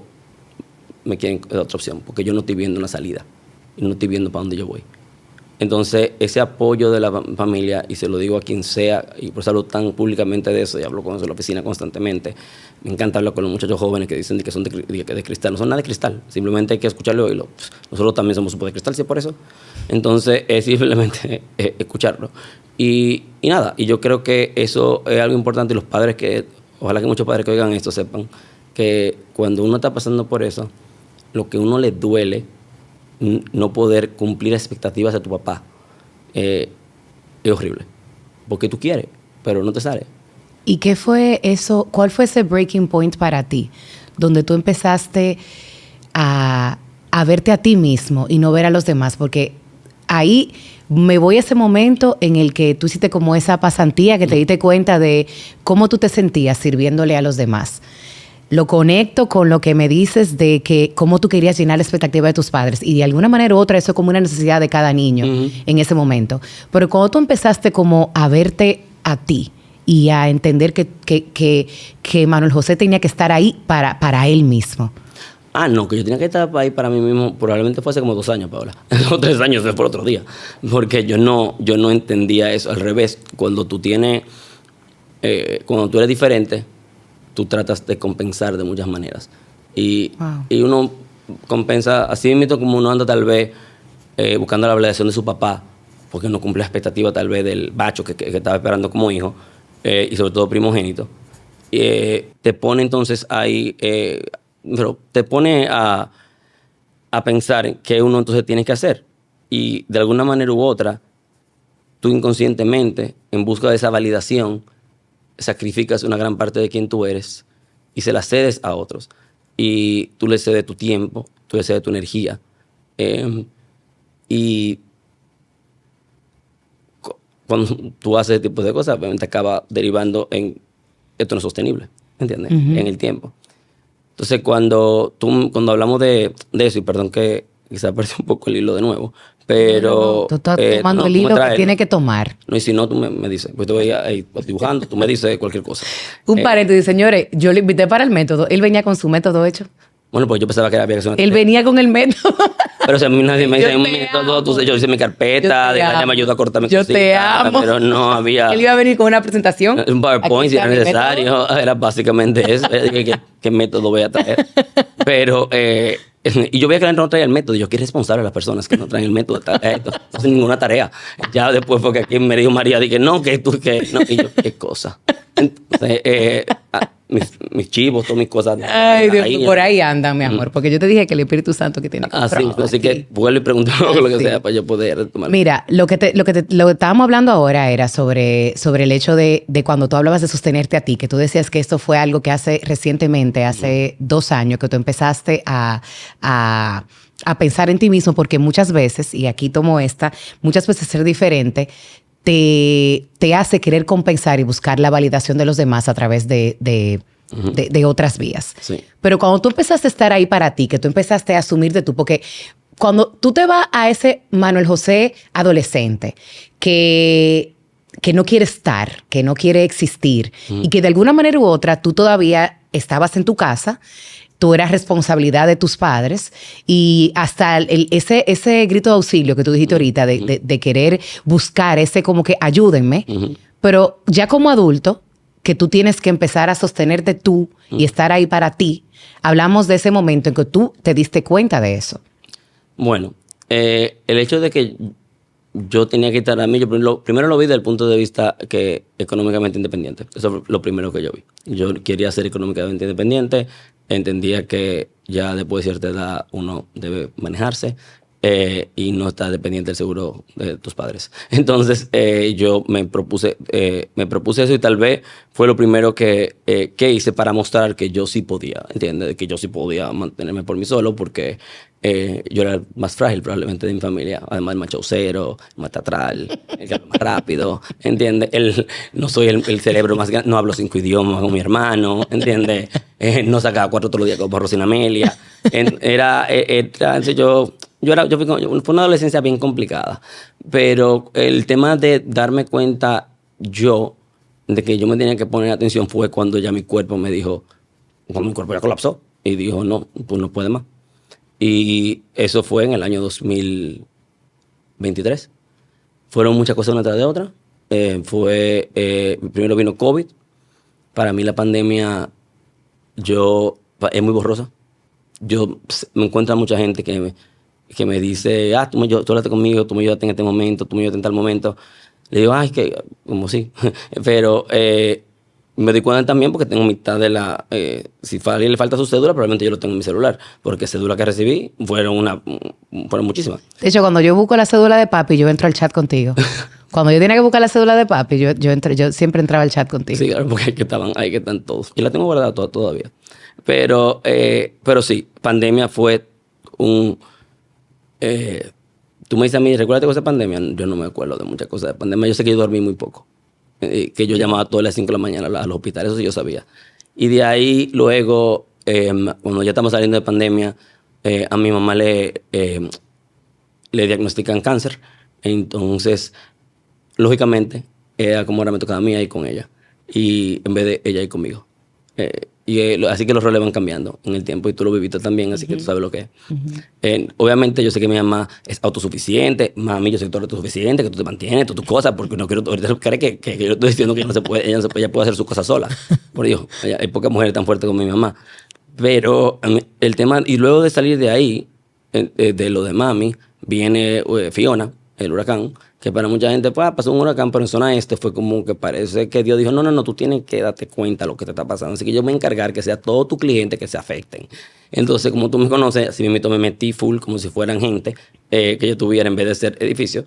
me quieren otra opción, porque yo no estoy viendo una salida y no estoy viendo para dónde yo voy. Entonces, ese apoyo de la familia, y se lo digo a quien sea, y por eso hablo tan públicamente de eso, y hablo con eso en la oficina constantemente. Me encanta hablar con los muchachos jóvenes que dicen que son de cristal. No son nada de cristal, simplemente hay que escucharlo y oírlo. Nosotros también somos un poco de cristal, si es por eso. Entonces, es simplemente escucharlo. Y nada, y yo creo que eso es algo importante, y los padres ojalá que muchos padres que oigan esto sepan que cuando uno está pasando por eso, lo que a uno le duele, no poder cumplir las expectativas de tu papá, es horrible. Porque tú quieres, pero no te sale. ¿Y qué fue eso? ¿Cuál fue ese breaking point para ti? Donde tú empezaste a verte a ti mismo y no ver a los demás. Porque ahí me voy a ese momento en el que tú hiciste como esa pasantía, que te diste cuenta de cómo tú te sentías sirviéndole a los demás. Lo conecto con lo que me dices de que cómo tú querías llenar la expectativa de tus padres, y de alguna manera u otra eso es como una necesidad de cada niño en ese momento. Pero cuando tú empezaste como a verte a ti y a entender que Manuel José tenía que estar ahí para él mismo. No, que yo tenía que estar ahí para mí mismo, probablemente fue hace como 2 años, Paola. O 3 años fue por otro día. Porque yo no entendía eso. Al revés, cuando tú eres diferente, tú tratas de compensar de muchas maneras. Y uno compensa así mismo, como uno anda tal vez buscando la validación de su papá, porque no cumple la expectativa tal vez del bacho que estaba esperando como hijo, y sobre todo primogénito. Te pone entonces ahí, pero te pone a pensar qué uno entonces tiene que hacer. Y de alguna manera u otra, tú inconscientemente, en busca de esa validación, sacrificas una gran parte de quien tú eres y se la cedes a otros. Y tú le cedes tu tiempo, tú le cedes tu energía. Y cuando tú haces ese tipo de cosas, obviamente acaba derivando en esto no es sostenible, ¿entiendes? En el tiempo. Entonces, cuando hablamos de eso, y perdón que quizás perdí un poco el hilo de nuevo, pero... Tú estás tomando el hilo que tiene que tomar. No, y si no, tú me dices, pues te voy ahí dibujando, tú me dices cualquier cosa. Un paréntesis, señores, yo le invité para el método, él venía con su método hecho. Bueno, pues yo pensaba que había que hacer una Él venía con el método. Pero si a mí nadie me dice un método, yo hice mi carpeta, ella me ayudó a cortar mi cosita. Yo te amo. Pero no había... Él iba a venir con una presentación. Un PowerPoint si era necesario. Era básicamente eso. ¿Qué método voy a traer? Pero... y yo veía que la gente no traía el método. Yo, qué responsable las personas que no traen el método. No hacen ninguna tarea. Ya después fue que aquí me dijo María, dije, no, que tú, que... No, y yo, qué cosa. Entonces, mis chivos, todas mis cosas. Ay, Dios, por ahí andan, mi amor. Porque yo te dije que el Espíritu Santo que tiene control. Así que vuelvo y pregunto lo que sea para yo poder tomar. Mira, lo que estábamos hablando ahora era sobre el hecho de cuando tú hablabas de sostenerte a ti, que tú decías que esto fue algo que recientemente, hace 2 años, que tú empezaste a pensar en ti mismo, porque muchas veces, y aquí tomo muchas veces ser diferente te hace querer compensar y buscar la validación de los demás a través de otras vías. Sí. Pero cuando tú empezaste a estar ahí para ti, que tú empezaste a asumirte tú, porque cuando tú te vas a ese Manuel José adolescente que no quiere estar, que no quiere existir, y que de alguna manera u otra tú todavía estabas en tu casa, tú eras responsabilidad de tus padres, y hasta ese grito de auxilio que tú dijiste ahorita de querer buscar ese como que ayúdenme, pero ya como adulto, que tú tienes que empezar a sostenerte tú y estar ahí para ti, hablamos de ese momento en que tú te diste cuenta de eso. Bueno, el hecho de que yo tenía que estar a mí, primero lo vi desde el punto de vista que económicamente independiente. Eso es lo primero que yo vi. Yo quería ser económicamente independiente, entendía que ya después de cierta edad uno debe manejarse y no estar dependiente del seguro de tus padres. Entonces yo me propuse eso, y tal vez fue lo primero que hice para mostrar que yo sí podía, ¿entiendes? Que yo sí podía mantenerme por mí solo, porque yo era el más frágil probablemente de mi familia, además el más chaucero, el más teatral, el que habla más rápido, ¿entiendes? No soy el cerebro más grande, no hablo 5 idiomas con mi hermano, ¿entiendes? No sacaba 4 todos los días con Rosina Amelia. Fue una adolescencia bien complicada, pero el tema de darme cuenta yo de que yo me tenía que poner atención fue cuando ya mi cuerpo me dijo, cuando mi cuerpo ya colapsó y dijo, no, pues no puede más. Y eso fue en el año 2023. Fueron muchas cosas una tras de otra. Primero vino COVID. Para mí la pandemia es muy borrosa. Me encuentra mucha gente que me dice, tú hablaste conmigo, tú me ayudaste en este momento, tú me ayudaste en tal momento. Le digo, que como sí. Pero me di cuenta también porque tengo mitad de si a alguien le falta su cédula, probablemente yo lo tengo en mi celular. Porque cédula que recibí fueron muchísimas. De hecho, cuando yo busco la cédula de papi, yo entro al chat contigo. Cuando yo tenía que buscar la cédula de papi, yo siempre entraba al chat contigo. Sí, claro, porque ahí que están todos. Y la tengo guardada todavía. Pero sí, pandemia fue tú me dices a mí, ¿recuerdas cosas de pandemia? Yo no me acuerdo de muchas cosas de pandemia. Yo sé que yo dormí muy poco. Que yo llamaba todas las 5 de la mañana a los hospitales, eso sí yo sabía. Y de ahí, luego, cuando ya estamos saliendo de pandemia, a mi mamá le diagnostican cáncer. Entonces, lógicamente, como ahora me tocaba a mí ir con ella. Y en vez de ella ir conmigo. Así que los roles van cambiando en el tiempo y tú lo viviste también, así que tú sabes lo que es. Obviamente yo sé que mi mamá es autosuficiente, mami, yo sé que tú eres autosuficiente, que tú te mantienes, todas tus cosas, porque no quiero creer que yo estoy diciendo que ella puede hacer sus cosas sola. Por Dios, hay pocas mujeres tan fuertes como mi mamá. Pero el tema, y luego de salir de ahí, de lo de mami, viene Fiona, el huracán, que para mucha gente, pues, pasó un huracán, pero en zona este fue como que parece que Dios dijo, no, tú tienes que darte cuenta de lo que te está pasando. Así que yo me voy a encargar que sea todo tu cliente que se afecten. Entonces, como tú me conoces, así mismo me metí full, como si fueran gente que yo tuviera en vez de ser edificio.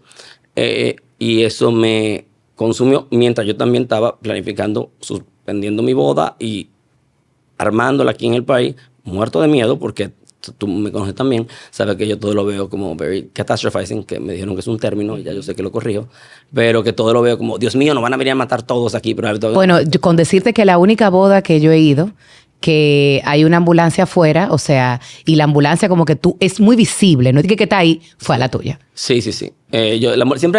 Y eso me consumió mientras yo también estaba planificando, suspendiendo mi boda y armándola aquí en el país, muerto de miedo, porque tú me conoces también, sabes que yo todo lo veo como very catastrophizing, que me dijeron que es un término, y ya yo sé que lo corrijo, pero que todo lo veo como, Dios mío, nos van a venir a matar todos aquí. Pero bueno, con decirte que la única boda que yo he ido, que hay una ambulancia afuera, o sea, y la ambulancia como que es muy visible, no es que está ahí, fue a la tuya. Sí. Siempre he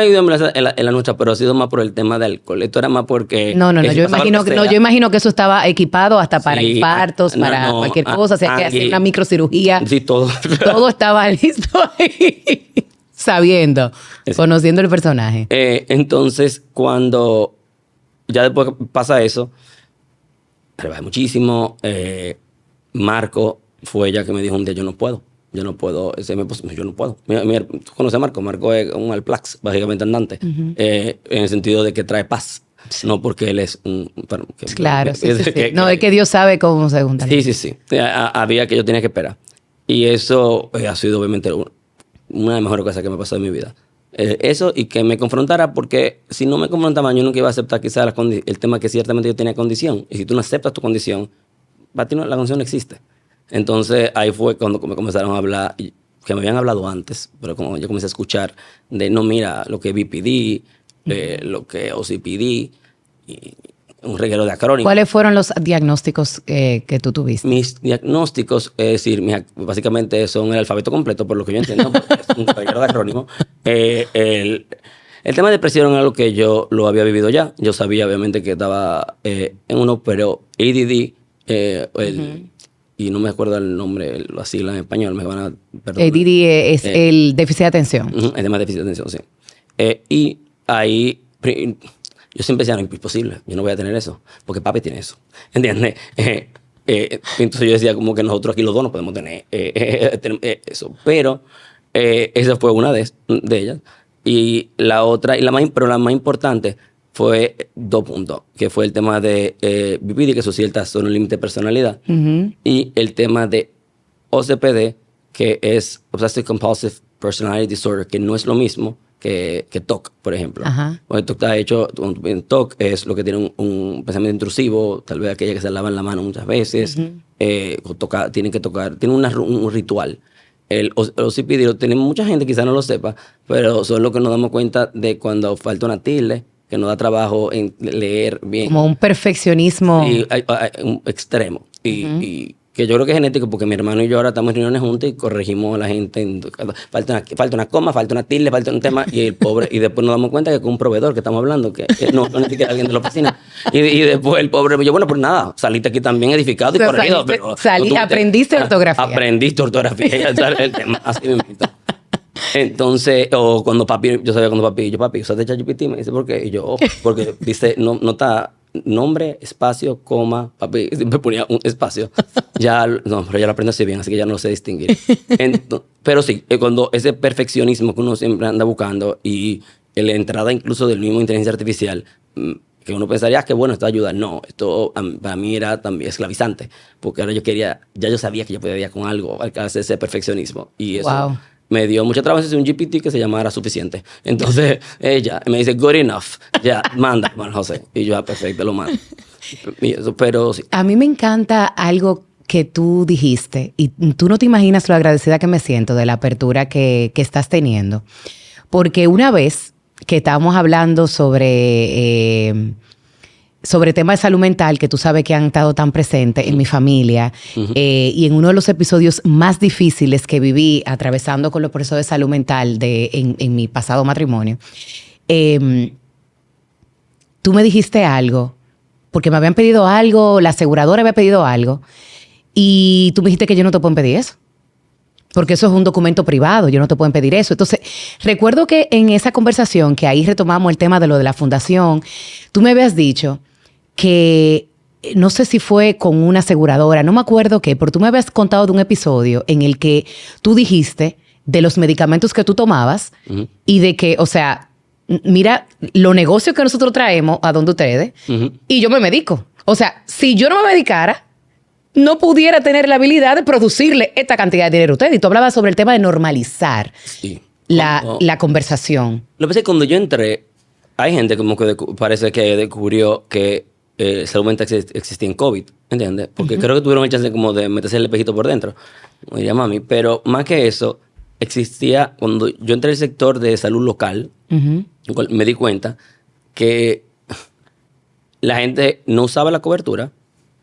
ido ambulancia en la nuestra, pero ha sido más por el tema de alcohol. Esto era más porque... No, yo imagino que eso estaba equipado hasta para infartos, para cualquier cosa, o sea, que hacer una microcirugía. Sí, todo. Todo estaba listo ahí, sabiendo, conociendo el personaje. Entonces, cuando ya después pasa eso, trabajé muchísimo. Marco fue ella que me dijo un día, yo no puedo. Yo no puedo. Mira, tú conoces a Marco. Marco es un Alplax, básicamente andante. En el sentido de que trae paz. Sí. No porque él es un... Claro, sí. No, es que Dios sabe cómo se juntan. Sí. Había que yo tenía que esperar. Y eso ha sido obviamente una de las mejores cosas que me ha pasado en mi vida. Eso y que me confrontara, porque si no me confrontaba yo nunca iba a aceptar quizás el tema que ciertamente yo tenía condición. Y si tú no aceptas tu condición, para ti la condición no existe. Entonces ahí fue cuando me comenzaron a hablar, que me habían hablado antes, pero como yo comencé a escuchar de, no, mira, lo que es BPD, lo que es OCPD, y un reguero de acrónimos. ¿Cuáles fueron los diagnósticos que tú tuviste? Mis diagnósticos, es decir, básicamente son el alfabeto completo, por lo que yo entiendo, porque es un reguero de acrónimos. El tema de depresión era algo que yo lo había vivido ya. Yo sabía, obviamente, que estaba en uno, pero ADD, y no me acuerdo el nombre, la sigla en español, me van a perdonar. ADD es el déficit de atención. El tema de déficit de atención, sí. Y ahí, yo siempre decía, no, es imposible, yo no voy a tener eso, porque papi tiene eso, ¿entiendes? Entonces yo decía como que nosotros aquí los dos no podemos tener eso. Pero esa fue una de ellas. Y la otra, pero la más importante fue 2 puntos, que fue el tema de BPD, que eso sí, el trastorno límite de personalidad, y el tema de OCPD, que es Obsessive Compulsive Personality Disorder, que no es lo mismo que TOC, por ejemplo. Porque TOC está hecho, TOC es lo que tiene un pensamiento intrusivo, tal vez aquella que se lavan la mano muchas veces, tienen que tocar, tiene un ritual. El OCPD lo tiene mucha gente, quizás no lo sepa, pero son lo que nos damos cuenta de cuando falta una tilde, que nos da trabajo en leer bien. Como un perfeccionismo. Un extremo. Y que yo creo que es genético, porque mi hermano y yo ahora estamos en reuniones juntos y corregimos a la gente. Falta una coma, falta una tilde, falta un tema, y el pobre, y después nos damos cuenta que es un proveedor que estamos hablando, que no ni siquiera alguien de la oficina. Y después el pobre, yo, bueno, pues nada, saliste aquí también edificado y corregido. Pero aprendiste ortografía. Aprendiste ortografía, ya sabes el tema, así mismo. Entonces, o cuando papi, yo sabía cuando papi, usaste ChatGPT, me dice, ¿por qué? Y yo, porque dice, no está nombre, espacio, coma, papi, siempre ponía un espacio. No, pero ya lo aprendo así bien, así que ya no lo sé distinguir. Pero sí, cuando ese perfeccionismo que uno siempre anda buscando y la entrada incluso del mismo inteligencia artificial, que uno pensaría que bueno, esto ayuda. No, esto para mí era también esclavizante, porque ahora yo sabía que yo podía con algo alcanzar ese perfeccionismo. Y eso me dio mucho trabajo hacer un GPT que se llamara suficiente. Entonces ella me dice, good enough, ya, manda, Juan José. Y yo, perfecto, lo mando. Pero sí. A mí me encanta algo que tú dijiste, y tú no te imaginas lo agradecida que me siento de la apertura que estás teniendo. Porque una vez que estábamos hablando sobre temas de salud mental, que tú sabes que han estado tan presentes en mi familia, y en uno de los episodios más difíciles que viví atravesando con los procesos de salud mental en mi pasado matrimonio, tú me dijiste algo, porque me habían pedido algo, la aseguradora había pedido algo, y tú me dijiste que yo no te puedo pedir eso. Porque eso es un documento privado, yo no te puedo pedir eso. Entonces, recuerdo que en esa conversación, que ahí retomamos el tema de lo de la fundación, tú me habías dicho que, no sé si fue con una aseguradora, no me acuerdo qué, pero tú me habías contado de un episodio en el que tú dijiste de los medicamentos que tú tomabas y de que, o sea, mira los negocios que nosotros traemos a donde ustedes y yo me medico. O sea, si yo no me medicara, no pudiera tener la habilidad de producirle esta cantidad de dinero a usted. Y tú hablabas sobre el tema de normalizar la conversación. Lo que pasa es que cuando yo entré, hay gente como que parece que descubrió que salud mental existía en COVID, ¿entiendes? Porque creo que tuvieron el chance como de meterse el espejito por dentro, como diría mami. Pero más que eso, existía, cuando yo entré al sector de salud local, me di cuenta que la gente no usaba la cobertura.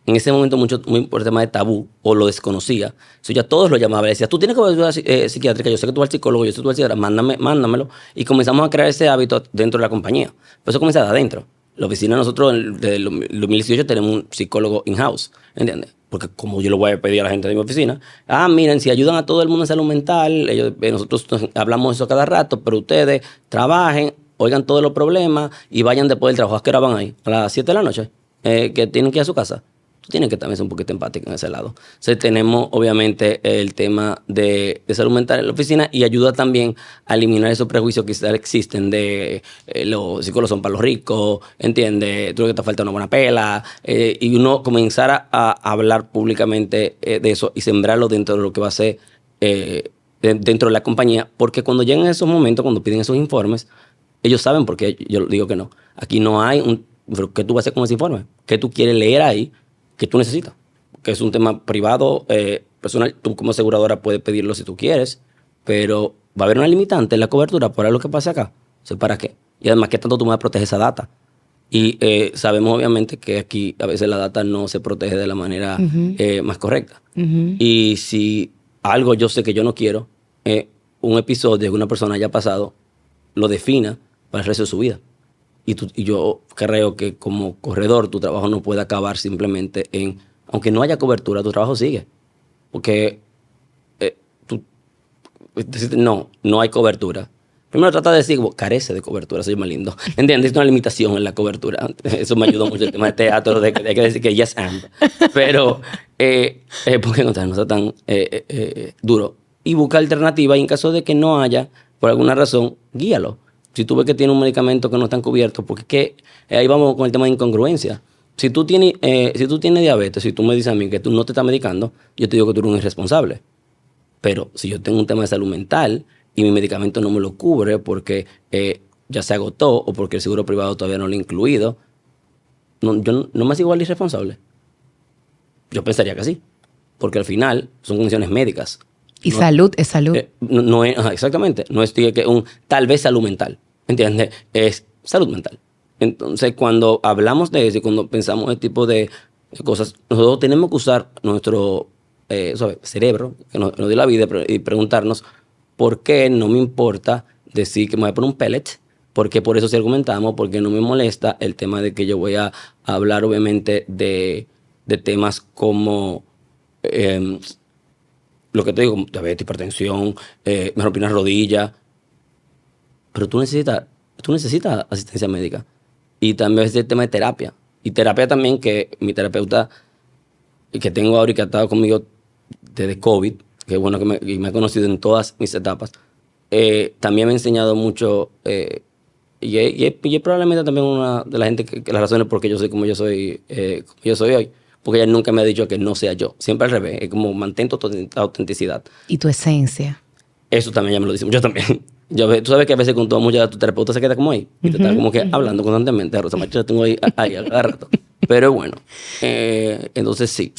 En ese momento muy por el tema de tabú, o lo desconocía. Eso ya todos lo llamaban. Le decía, tú tienes cobertura psiquiátrica, yo sé que tú vas al psicólogo, yo sé que tú vas al psiquiatra, mándamelo. Y comenzamos a crear ese hábito dentro de la compañía. Pero eso comienza de adentro. La oficina, nosotros, desde el 2018, tenemos un psicólogo in-house, ¿entiendes? Porque como yo lo voy a pedir a la gente de mi oficina, miren, si ayudan a todo el mundo en salud mental, nosotros hablamos de eso cada rato, pero ustedes trabajen, oigan todos los problemas y vayan después del trabajo. ¿A qué hora van ahí? A las 7 de la noche, que tienen que ir a su casa. Tienen que también ser un poquito empático en ese lado. Entonces, tenemos, obviamente, el tema de salud mental en la oficina y ayuda también a eliminar esos prejuicios que quizás existen de los psicólogos son para los ricos, ¿entiendes? Tú lo que te falta una buena pela. Y uno comenzar a hablar públicamente de eso y sembrarlo dentro de lo que va a ser dentro de la compañía. Porque cuando llegan esos momentos, cuando piden esos informes, ellos saben por qué yo digo que no. Aquí no hay ¿qué tú vas a hacer con ese informe? ¿Qué tú quieres leer ahí? Que tú necesitas, que es un tema privado, personal. Tú como aseguradora puedes pedirlo si tú quieres, pero va a haber una limitante en la cobertura por lo que pasa acá. ¿Para qué? Y además, ¿qué tanto tú me vas a proteger esa data? Y sabemos obviamente que aquí a veces la data no se protege de la manera más correcta. Y si algo yo sé que yo no quiero, un episodio que una persona haya pasado, lo defina para el resto de su vida. Y yo creo que como corredor tu trabajo no puede acabar simplemente aunque no haya cobertura, tu trabajo sigue. Porque no hay cobertura. Primero trata de decir, carece de cobertura, eso es más lindo. ¿Entiendes? Es una limitación en la cobertura. Eso me ayudó mucho el tema de teatro, de que hay que decir que yes and. Pero, porque no está tan duro. Y busca alternativas y en caso de que no haya, por alguna razón, guíalo. Si tú ves que tiene un medicamento que no está cubierto, porque ahí vamos con el tema de incongruencia. Si tú tienes diabetes, si tú me dices a mí que tú no te estás medicando, yo te digo que tú eres un irresponsable. Pero si yo tengo un tema de salud mental y mi medicamento no me lo cubre porque ya se agotó o porque el seguro privado todavía no lo ha incluido, yo no me hago igual de irresponsable. Yo pensaría que sí, porque al final son condiciones médicas. Y salud es salud. No es, exactamente. No es que tal vez salud mental. ¿Entiendes? Es salud mental. Entonces, cuando hablamos de eso y cuando pensamos en este tipo de cosas, nosotros tenemos que usar nuestro ¿sabes? Cerebro, que nos dio la vida, y preguntarnos por qué no me importa decir que me voy a poner un pellet, porque por eso sí argumentamos, porque no me molesta el tema de que yo voy a hablar, obviamente, de temas como lo que te digo, diabetes, hipertensión, me rompí una rodilla, pero tú necesitas asistencia médica. Y también es el tema de terapia. Y terapia también, que mi terapeuta, que tengo ahora y que ha estado conmigo desde COVID, que es bueno que me ha conocido en todas mis etapas, también me ha enseñado mucho, y es probablemente también una de las gente que las razones por qué yo soy como yo soy hoy, porque ella nunca me ha dicho que no sea yo, siempre al revés, es como mantén tu autenticidad. Y tu esencia. Eso también ella me lo dice mucho también. Tú sabes que a veces cuando vamos ya tu terapeuta se queda como ahí y te está como que hablando constantemente. Rosa María, tengo ahí a cada rato. Pero bueno, entonces sí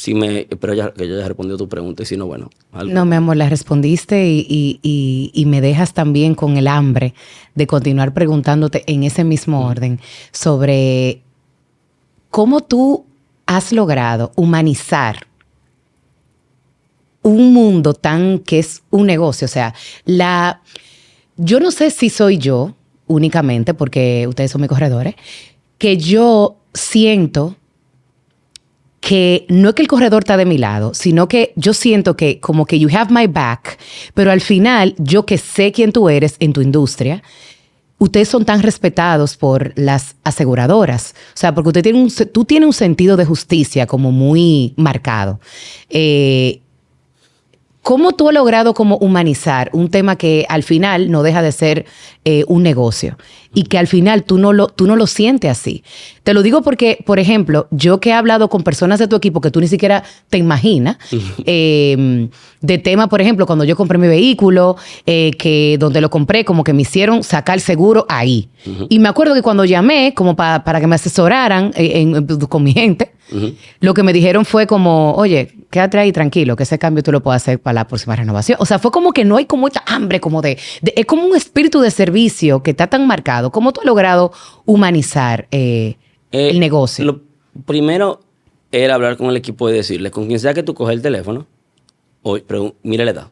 pero que yo ya respondió tu pregunta, y si no, bueno. No, mi amor, la respondiste y me dejas también con el hambre de continuar preguntándote en ese mismo orden sobre cómo tú has logrado humanizar un mundo que es un negocio. O sea, yo no sé si soy yo únicamente, porque ustedes son mis corredores, que yo siento que no es que el corredor está de mi lado, sino que yo siento que como que you have my back, pero al final yo que sé quién tú eres en tu industria, ustedes son tan respetados por las aseguradoras. O sea, porque tú tienes un sentido de justicia como muy marcado. ¿Cómo tú has logrado como humanizar un tema que al final no deja de ser un negocio y que al final tú no lo sientes así? Te lo digo porque, por ejemplo, yo que he hablado con personas de tu equipo que tú ni siquiera te imaginas, de tema, por ejemplo, cuando yo compré mi vehículo, que donde lo compré, como que me hicieron sacar el seguro ahí. Y me acuerdo que cuando llamé, como para que me asesoraran con mi gente, lo que me dijeron fue como, oye, quédate ahí tranquilo, que ese cambio tú lo puedes hacer para la próxima renovación. O sea, fue como que no hay como esta hambre, como es como un espíritu de servicio que está tan marcado. ¿Cómo tú has logrado humanizar el negocio? Lo primero era hablar con el equipo y decirle, con quien sea que tú coges el teléfono, mira la edad.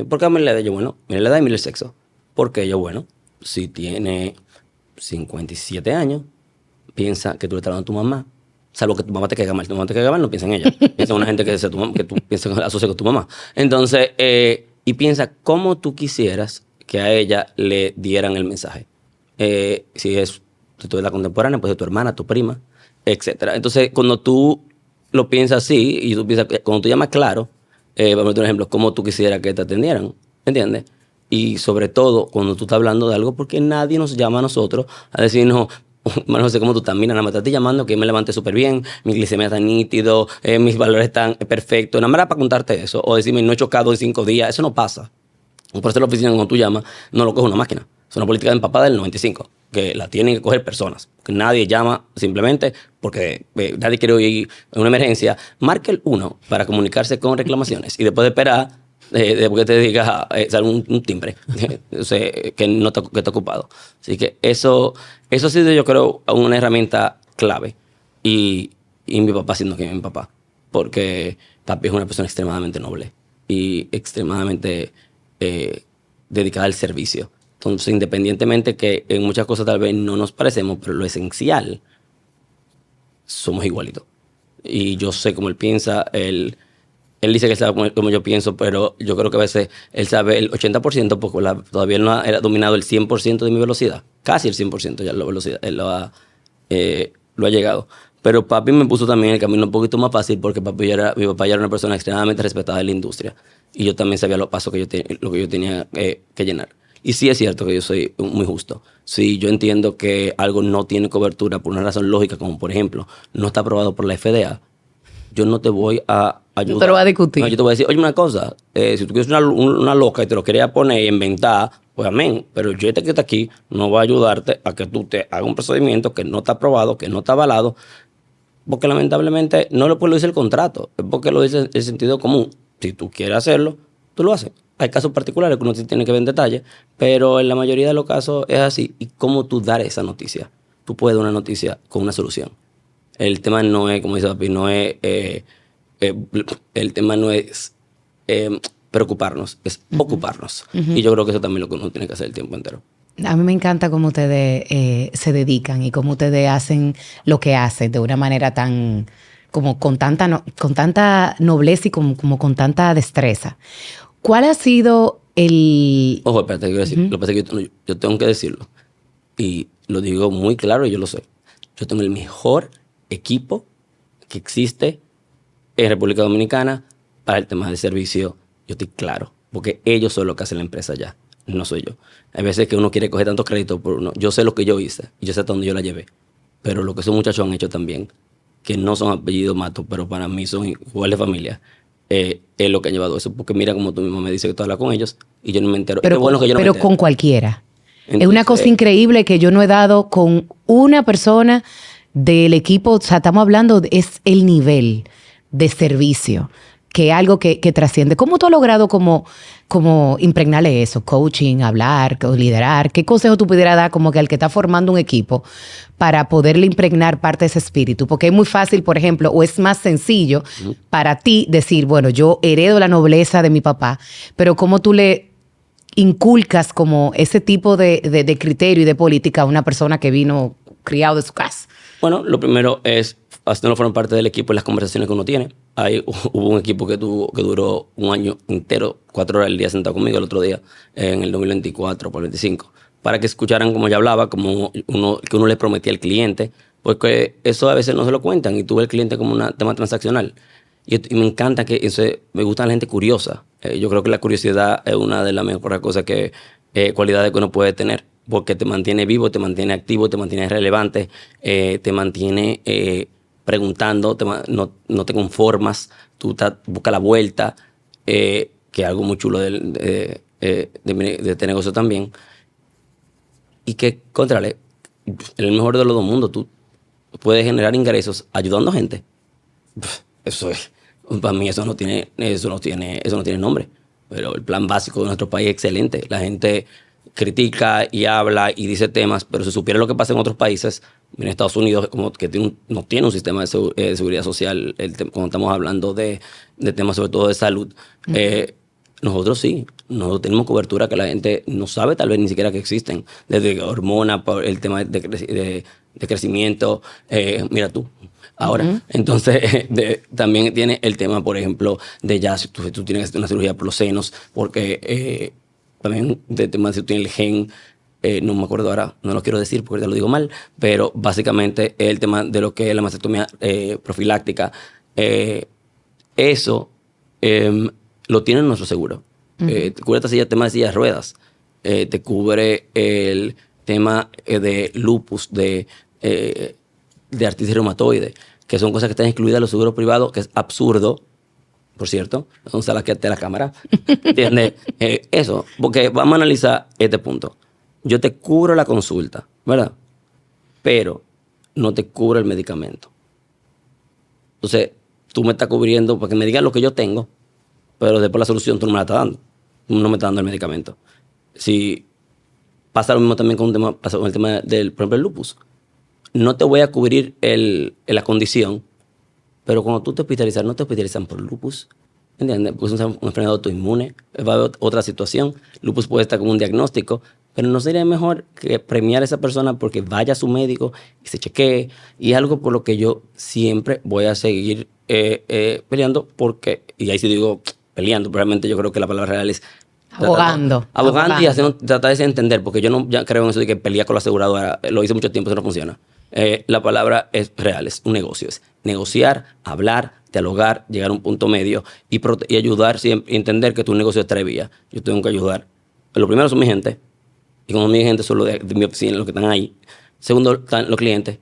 ¿Por qué mira la edad? Yo, bueno, mira la edad y mira el sexo. ¿Por qué? Yo, bueno, si tiene 57 años, piensa que tú le estás hablando a tu mamá. Salvo que tu mamá te caiga mal. Tu mamá te caiga mal, no piensa en ella. Piensa en una gente que tú piensas asocia con tu mamá. Entonces, y piensa cómo tú quisieras que a ella le dieran el mensaje. Si tú eres la contemporánea, pues de tu hermana, tu prima, etcétera. Entonces, cuando tú lo piensas así, y tú piensas, cuando tú llamas claro, vamos a poner un ejemplo, cómo tú quisieras que te atendieran, ¿entiendes? Y sobre todo, cuando tú estás hablando de algo, porque nadie nos llama a nosotros a decirnos, no sé cómo tú estás, mira, nada más te estoy llamando, que me levanté súper bien, mi glicemia está nítido, mis valores están perfectos, nada más era para contarte eso, o decirme, no he chocado en 5 días, eso no pasa. Por eso la oficina, cuando tú llamas, no lo coge una máquina, es una política de empapada del 95, que la tienen que coger personas, que nadie llama simplemente porque nadie quiere oír una emergencia. Marque el 1 para comunicarse con reclamaciones y después de esperar, después que te diga sale un timbre o sea, que no está, que está ocupado. Así que eso ha sido, yo creo, una herramienta clave. Y mi papá siendo que mi papá, porque papi es una persona extremadamente noble y extremadamente dedicada al servicio. Entonces, independientemente que en muchas cosas tal vez no nos parecemos, pero lo esencial, somos igualitos. Y yo sé cómo él piensa, él dice que él sabe cómo yo pienso, pero yo creo que a veces él sabe el 80% porque todavía él no ha dominado el 100% de mi velocidad. Casi el 100% ya la velocidad, él lo ha llegado. Pero papi me puso también el camino un poquito más fácil porque mi papá ya era una persona extremadamente respetada en la industria. Y yo también sabía los pasos lo que yo tenía que llenar. Y sí es cierto que yo soy muy justo. Si yo entiendo que algo no tiene cobertura por una razón lógica, como por ejemplo, no está aprobado por la FDA, yo no te voy a ayudar. No te lo voy a discutir. No, yo te voy a decir, oye, una cosa, si tú quieres una loca y te lo querías poner y inventar, pues amén. Pero yo que está aquí no voy a ayudarte a que tú te hagas un procedimiento que no está aprobado, que no está avalado, porque lamentablemente no lo dice el contrato, es porque lo dice el sentido común. Si tú quieres hacerlo, tú lo haces. Hay casos particulares que uno sí tiene que ver en detalle, pero en la mayoría de los casos es así. ¿Y cómo tú dar esa noticia? Tú puedes dar una noticia con una solución. El tema no es, como dice papi, no es el tema no es preocuparnos, es ocuparnos. Y yo creo que eso también es lo que uno tiene que hacer el tiempo entero. A mí me encanta cómo ustedes se dedican y cómo ustedes hacen lo que hacen de una manera tan, como con tanta nobleza y como con tanta destreza. ¿Cuál ha sido el...? Ojo, espérate, quiero decir, lo que pasa es que yo tengo que decirlo. Y lo digo muy claro y yo lo sé. Yo tengo el mejor equipo que existe en República Dominicana para el tema de servicio. Yo estoy claro, porque ellos son los que hacen la empresa ya, no soy yo. Hay veces que uno quiere coger tantos créditos por uno. Yo sé lo que yo hice y yo sé hasta dónde yo la llevé. Pero lo que esos muchachos han hecho también, que no son apellidos Matos, pero para mí son igual de familia, es lo que ha llevado eso. Porque mira como tú mismo me dices que tú hablas con ellos y yo no me entero. Pero, bueno que yo no me entero. Con cualquiera. Entonces, es una cosa increíble que yo no he dado con una persona del equipo. O sea, estamos hablando, es el nivel de servicio, que es algo que trasciende. ¿Cómo tú has logrado como impregnarle eso? Coaching, hablar, liderar. ¿Qué consejo tú pudieras dar como que al que está formando un equipo para poderle impregnar parte de ese espíritu? Porque es muy fácil, por ejemplo, o es más sencillo para ti decir, bueno, yo heredo la nobleza de mi papá, pero ¿cómo tú le inculcas como ese tipo de criterio y de política a una persona que vino criado de su casa? Bueno, lo primero es haciéndolo formar parte del equipo y las conversaciones que uno tiene. Hubo un equipo que duró un año entero, 4 horas al día sentado conmigo el otro día, en el 2024 por el 25, para que escucharan cómo yo hablaba, que uno le prometía al cliente, porque eso a veces no se lo cuentan y tú ves el cliente como un tema transaccional. Y me encanta me gusta la gente curiosa. Yo creo que la curiosidad es una de las mejores cosas cualidades que uno puede tener, porque te mantiene vivo, te mantiene activo, te mantiene relevante, te mantiene preguntando, no te conformas, tú buscas la vuelta, que es algo muy chulo de este negocio también. Y que, contrale, en el mejor de los dos mundos, tú puedes generar ingresos ayudando a gente. Eso es, para mí eso no tiene nombre. Pero el plan básico de nuestro país es excelente. La gente critica y habla y dice temas, pero si supiera lo que pasa en otros países, en Estados Unidos, como que no tiene un sistema de seguridad social, cuando estamos hablando de temas sobre todo de salud, nosotros sí, nosotros tenemos cobertura que la gente no sabe tal vez ni siquiera que existen, desde hormonas, el tema de crecimiento, mira tú. Ahora, entonces también tiene el tema, por ejemplo, de ya si tú tienes una cirugía por los senos, porque también de tema si tú tienes el gen, no me acuerdo ahora, no lo quiero decir porque te lo digo mal, pero básicamente el tema de lo que es la mastectomía profiláctica, eso lo tiene nuestro seguro. Te cubre el tema de sillas de ruedas, te cubre el tema de lupus, de artritis reumatoide, que son cosas que están incluidas en los seguros privados, que es absurdo, por cierto. Entonces, a la que te la cámara. ¿Entiendes? Eso, porque vamos a analizar este punto. Yo te cubro la consulta, ¿verdad? Pero no te cubro el medicamento. Entonces, tú me estás cubriendo para que me digas lo que yo tengo, pero después la solución tú no me la estás dando. Tú no me estás dando el medicamento. Si pasa lo mismo también con el tema del, por ejemplo, el lupus. No te voy a cubrir la condición, pero cuando tú te hospitalizas, no te hospitalizan por lupus, ¿entiendes? Porque es una enfermedad autoinmune, va a haber otra situación. Lupus puede estar como un diagnóstico, pero ¿no sería mejor que premiar a esa persona porque vaya a su médico y se chequee? Y es algo por lo que yo siempre voy a seguir peleando, porque, y ahí sí digo peleando, pero realmente yo creo que la palabra real es abogando y tratar de entender, porque yo no ya creo en eso de que pelea con la aseguradora, lo hice mucho tiempo, eso no funciona. La palabra es real, es un negocio, es negociar, hablar, dialogar, llegar a un punto medio y ayudar siempre, y entender que tu negocio es tres vías. Yo tengo que ayudar. Lo primero son mi gente, y como mi gente son los de mi oficina, los que están ahí. Segundo, están los clientes,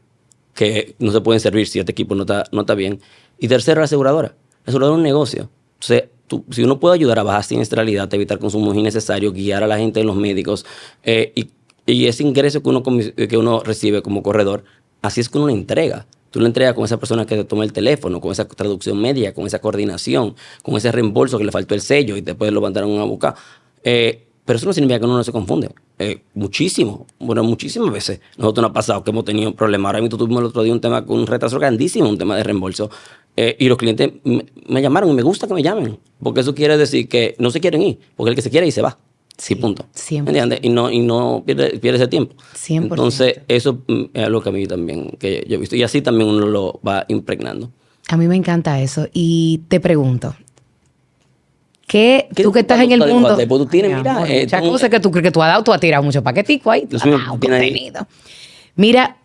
que no se pueden servir si este equipo no está bien. Y tercero, la aseguradora. La aseguradora es un negocio. Entonces, si uno puede ayudar a bajar siniestralidad, a evitar consumos innecesarios, guiar a la gente en los médicos, y ese ingreso que uno recibe como corredor, así es que uno le entrega. Tú le entregas con esa persona que te toma el teléfono, con esa traducción médica, con esa coordinación, con ese reembolso que le faltó el sello y después lo mandaron a buscar. Pero eso no significa que uno no se confunde. Muchísimo. Bueno, muchísimas veces. Nosotros nos ha pasado que hemos tenido problemas. Ahora mismo tuvimos el otro día un tema con un retraso grandísimo, un tema de reembolso. Y los clientes me llamaron y me gusta que me llamen. Porque eso quiere decir que no se quieren ir. Porque el que se quiere ir se va. Sí, punto. 100%. ¿Entiendes? Y no pierde ese tiempo. 100%. Entonces, eso es algo que a mí también que yo he visto. Y así también uno lo va impregnando. A mí me encanta eso. Y te pregunto, tú que estás en el mundo... Tú tienes, mira... muchas cosas que tú crees que tú has dado, tú has tirado mucho paquetico ahí. Contenido. Mira,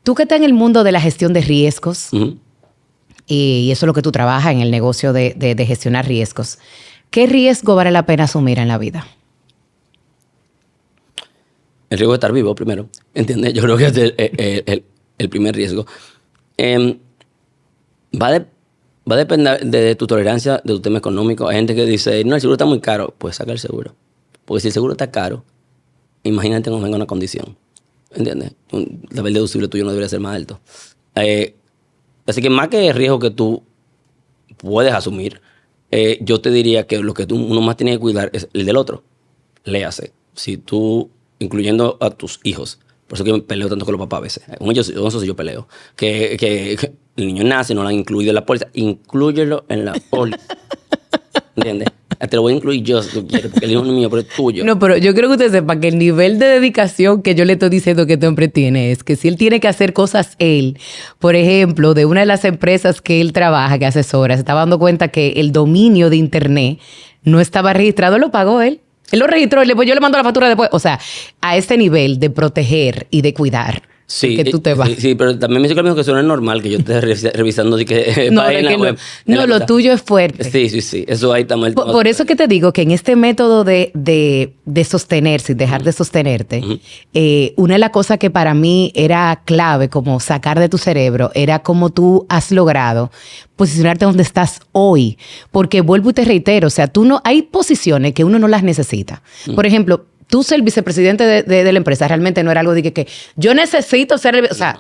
tú que estás en el mundo de la gestión de riesgos, y eso es lo que tú trabajas en el negocio de gestionar riesgos, ¿qué riesgo vale la pena asumir en la vida? El riesgo de estar vivo, primero. ¿Entiendes? Yo creo que es el primer riesgo. Va a depender de tu tolerancia, de tu tema económico. Hay gente que dice, no, el seguro está muy caro. Pues saca el seguro. Porque si el seguro está caro, imagínate cuando venga una condición. ¿Entiendes? El nivel deducible tuyo no debería ser más alto. Así que más que el riesgo que tú puedes asumir, yo te diría que lo que uno más tiene que cuidar es el del otro. Léase. Si tú, incluyendo a tus hijos, por eso que me peleo tanto con los papás a veces. Con eso sí yo peleo. Que el niño nace, no lo han incluido en la póliza. Inclúyelo en la póliza. ¿Entiendes? Te lo voy a incluir yo si tú quieres, porque el hijo no es mío, pero es tuyo. No, pero yo creo que usted sepa que el nivel de dedicación que yo le estoy diciendo que este hombre tiene es que si él tiene que hacer cosas por ejemplo, de una de las empresas que él trabaja, que asesora, se estaba dando cuenta que el dominio de internet no estaba registrado, lo pagó él. Él lo registró, yo le mando la factura después. O sea, a este nivel de proteger y de cuidar. Sí, que tú te vas. Sí, pero también me dice que eso no es normal que yo esté revisando de que no, página web. No, lo tuyo es fuerte. Sí. Eso ahí está mal. Por eso que te digo que en este método de sostenerse y dejar de sostenerte, una de las cosas que para mí era clave como sacar de tu cerebro era cómo tú has logrado posicionarte donde estás hoy. Porque vuelvo y te reitero, o sea, hay posiciones que uno no las necesita. Por ejemplo, tú ser el vicepresidente de la empresa realmente no era algo de que yo necesito ser el... O sea,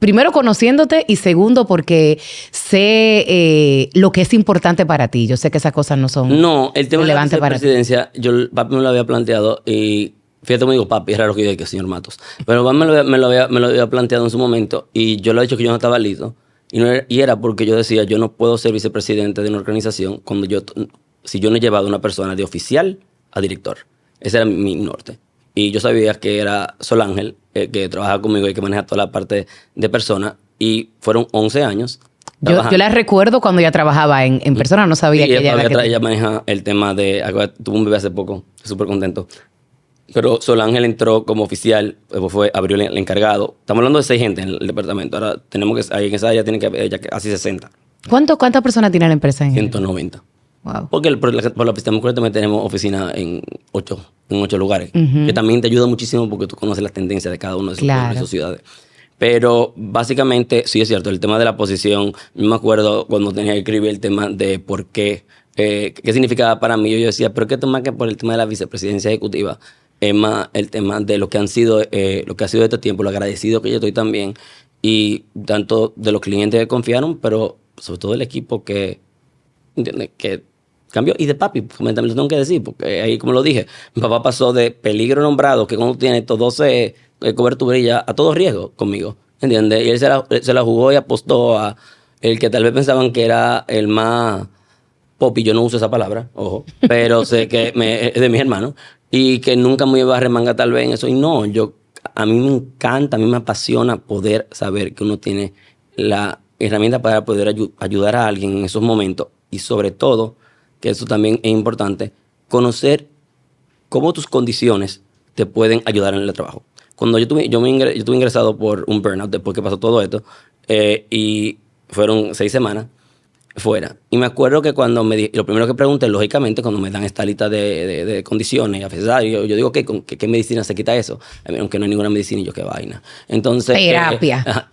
primero conociéndote y segundo porque sé lo que es importante para ti. Yo sé que esas cosas no son el tema de la vicepresidencia, papi me lo había planteado y fíjate, me digo papi, es raro que diga que señor Matos. Pero papi me lo había planteado en su momento y yo le he dicho que yo no estaba listo. Y era porque yo decía, yo no puedo ser vicepresidente de una organización si yo no he llevado a una persona de oficial a director. Ese era mi norte. Y yo sabía que era Sol Ángel, que trabaja conmigo y que maneja toda la parte de persona. Y fueron 11 años. Yo la recuerdo cuando ella trabajaba en persona, no sabía que ella maneja el tema de... Tuvo un bebé hace poco, súper contento. Pero Sol Ángel entró como oficial, abrió el encargado. Estamos hablando de 6 gente en el departamento. Ahora tenemos que... Ahí en esa área tiene que haber casi 60. ¿Cuántas personas tiene la empresa? 190. Wow. Porque por la oficina también tenemos oficina en 8 lugares, que también te ayuda muchísimo porque tú conoces las tendencias de cada uno de sus ciudades. Pero básicamente, sí es cierto, el tema de la posición, yo me acuerdo cuando tenía que escribir el tema de por qué, qué significaba para mí. Yo decía, pero qué más que por el tema de la vicepresidencia ejecutiva, es más el tema de lo que ha sido este tiempo, lo agradecido que yo estoy también, y tanto de los clientes que confiaron, pero sobre todo del equipo que, ¿entiendes? Que cambió. Y de papi, también lo tengo que decir, porque ahí, como lo dije, mi papá pasó de peligro nombrado, que cuando tiene todo cobertura a todo riesgo conmigo, ¿entiendes? Y él se la jugó y apostó a el que tal vez pensaban que era el más pop, y yo no uso esa palabra, ojo, pero sé que es de mis hermanos, y que nunca me iba a remanga tal vez en eso. Y no, a mí me encanta, a mí me apasiona poder saber que uno tiene la herramienta para poder ayudar a alguien en esos momentos, y sobre todo, que eso también es importante, conocer cómo tus condiciones te pueden ayudar en el trabajo. Cuando yo estuve ingresado por un burnout después que pasó todo esto, y fueron 6 semanas fuera. Y me acuerdo que cuando lo primero que pregunté, lógicamente, cuando me dan esta lista de condiciones, yo digo, ¿qué medicina se quita eso? Aunque no hay ninguna medicina, y yo, qué vaina. Entonces... Terapia.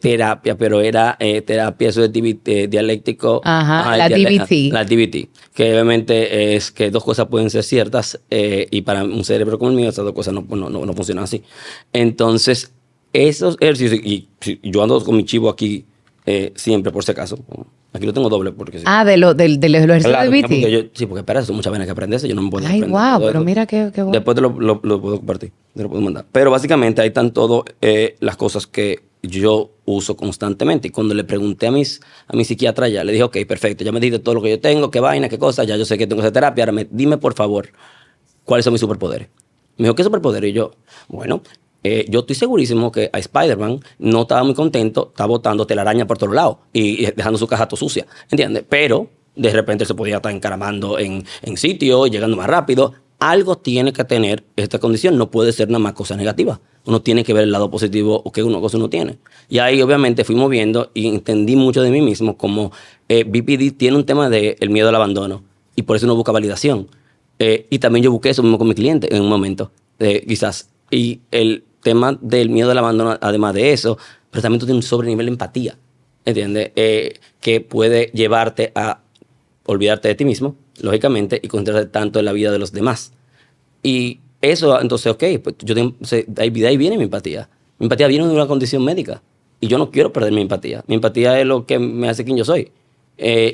Terapia, pero era terapia, eso de dialéctico. Ajá, la DBT. La DBT, que obviamente es que 2 cosas pueden ser ciertas, y para un cerebro como el mío, esas 2 cosas no funcionan así. Entonces, esos ejercicios, y yo ando con mi chivo aquí siempre, por si acaso, Aquí lo tengo doble porque sí. Ah, del ejercicio Claro, de porque BT. sí, porque espera, son muchas vainas que aprenderse, yo no me puedo Ay, aprender wow, todo pero eso. mira qué bueno. Después lo puedo compartir, te lo puedo mandar. Pero básicamente ahí están todas las cosas que yo uso constantemente. Y cuando le pregunté a mi psiquiatra ya, le dije, ok, perfecto, ya me dijiste todo lo que yo tengo, qué vaina, qué cosa, ya yo sé que tengo esa terapia, ahora dime por favor, ¿cuáles son mis superpoderes? Me dijo, ¿qué superpoder? Y yo, bueno, yo estoy segurísimo que a Spider-Man no estaba muy contento, estaba botando telaraña por todos lados y dejando su caja todo sucia, ¿entiendes? Pero de repente él se podía estar encaramando en sitio, llegando más rápido. Algo tiene que tener esta condición, no puede ser nada más cosa negativa. Uno tiene que ver el lado positivo o que una cosa uno tiene. Y ahí obviamente fuimos viendo y entendí mucho de mí mismo como BPD tiene un tema del miedo al abandono y por eso uno busca validación. Y también yo busqué eso mismo con mi cliente en un momento, quizás. Y el tema del miedo al abandono, además de eso, pero también tú tienes un sobrenivel de empatía, ¿entiendes? Que puede llevarte a olvidarte de ti mismo, lógicamente, y concentrarte tanto en la vida de los demás. Y eso, entonces, ok, pues yo tengo, de ahí viene mi empatía. Mi empatía viene de una condición médica. Y yo no quiero perder mi empatía. Mi empatía es lo que me hace quien yo soy.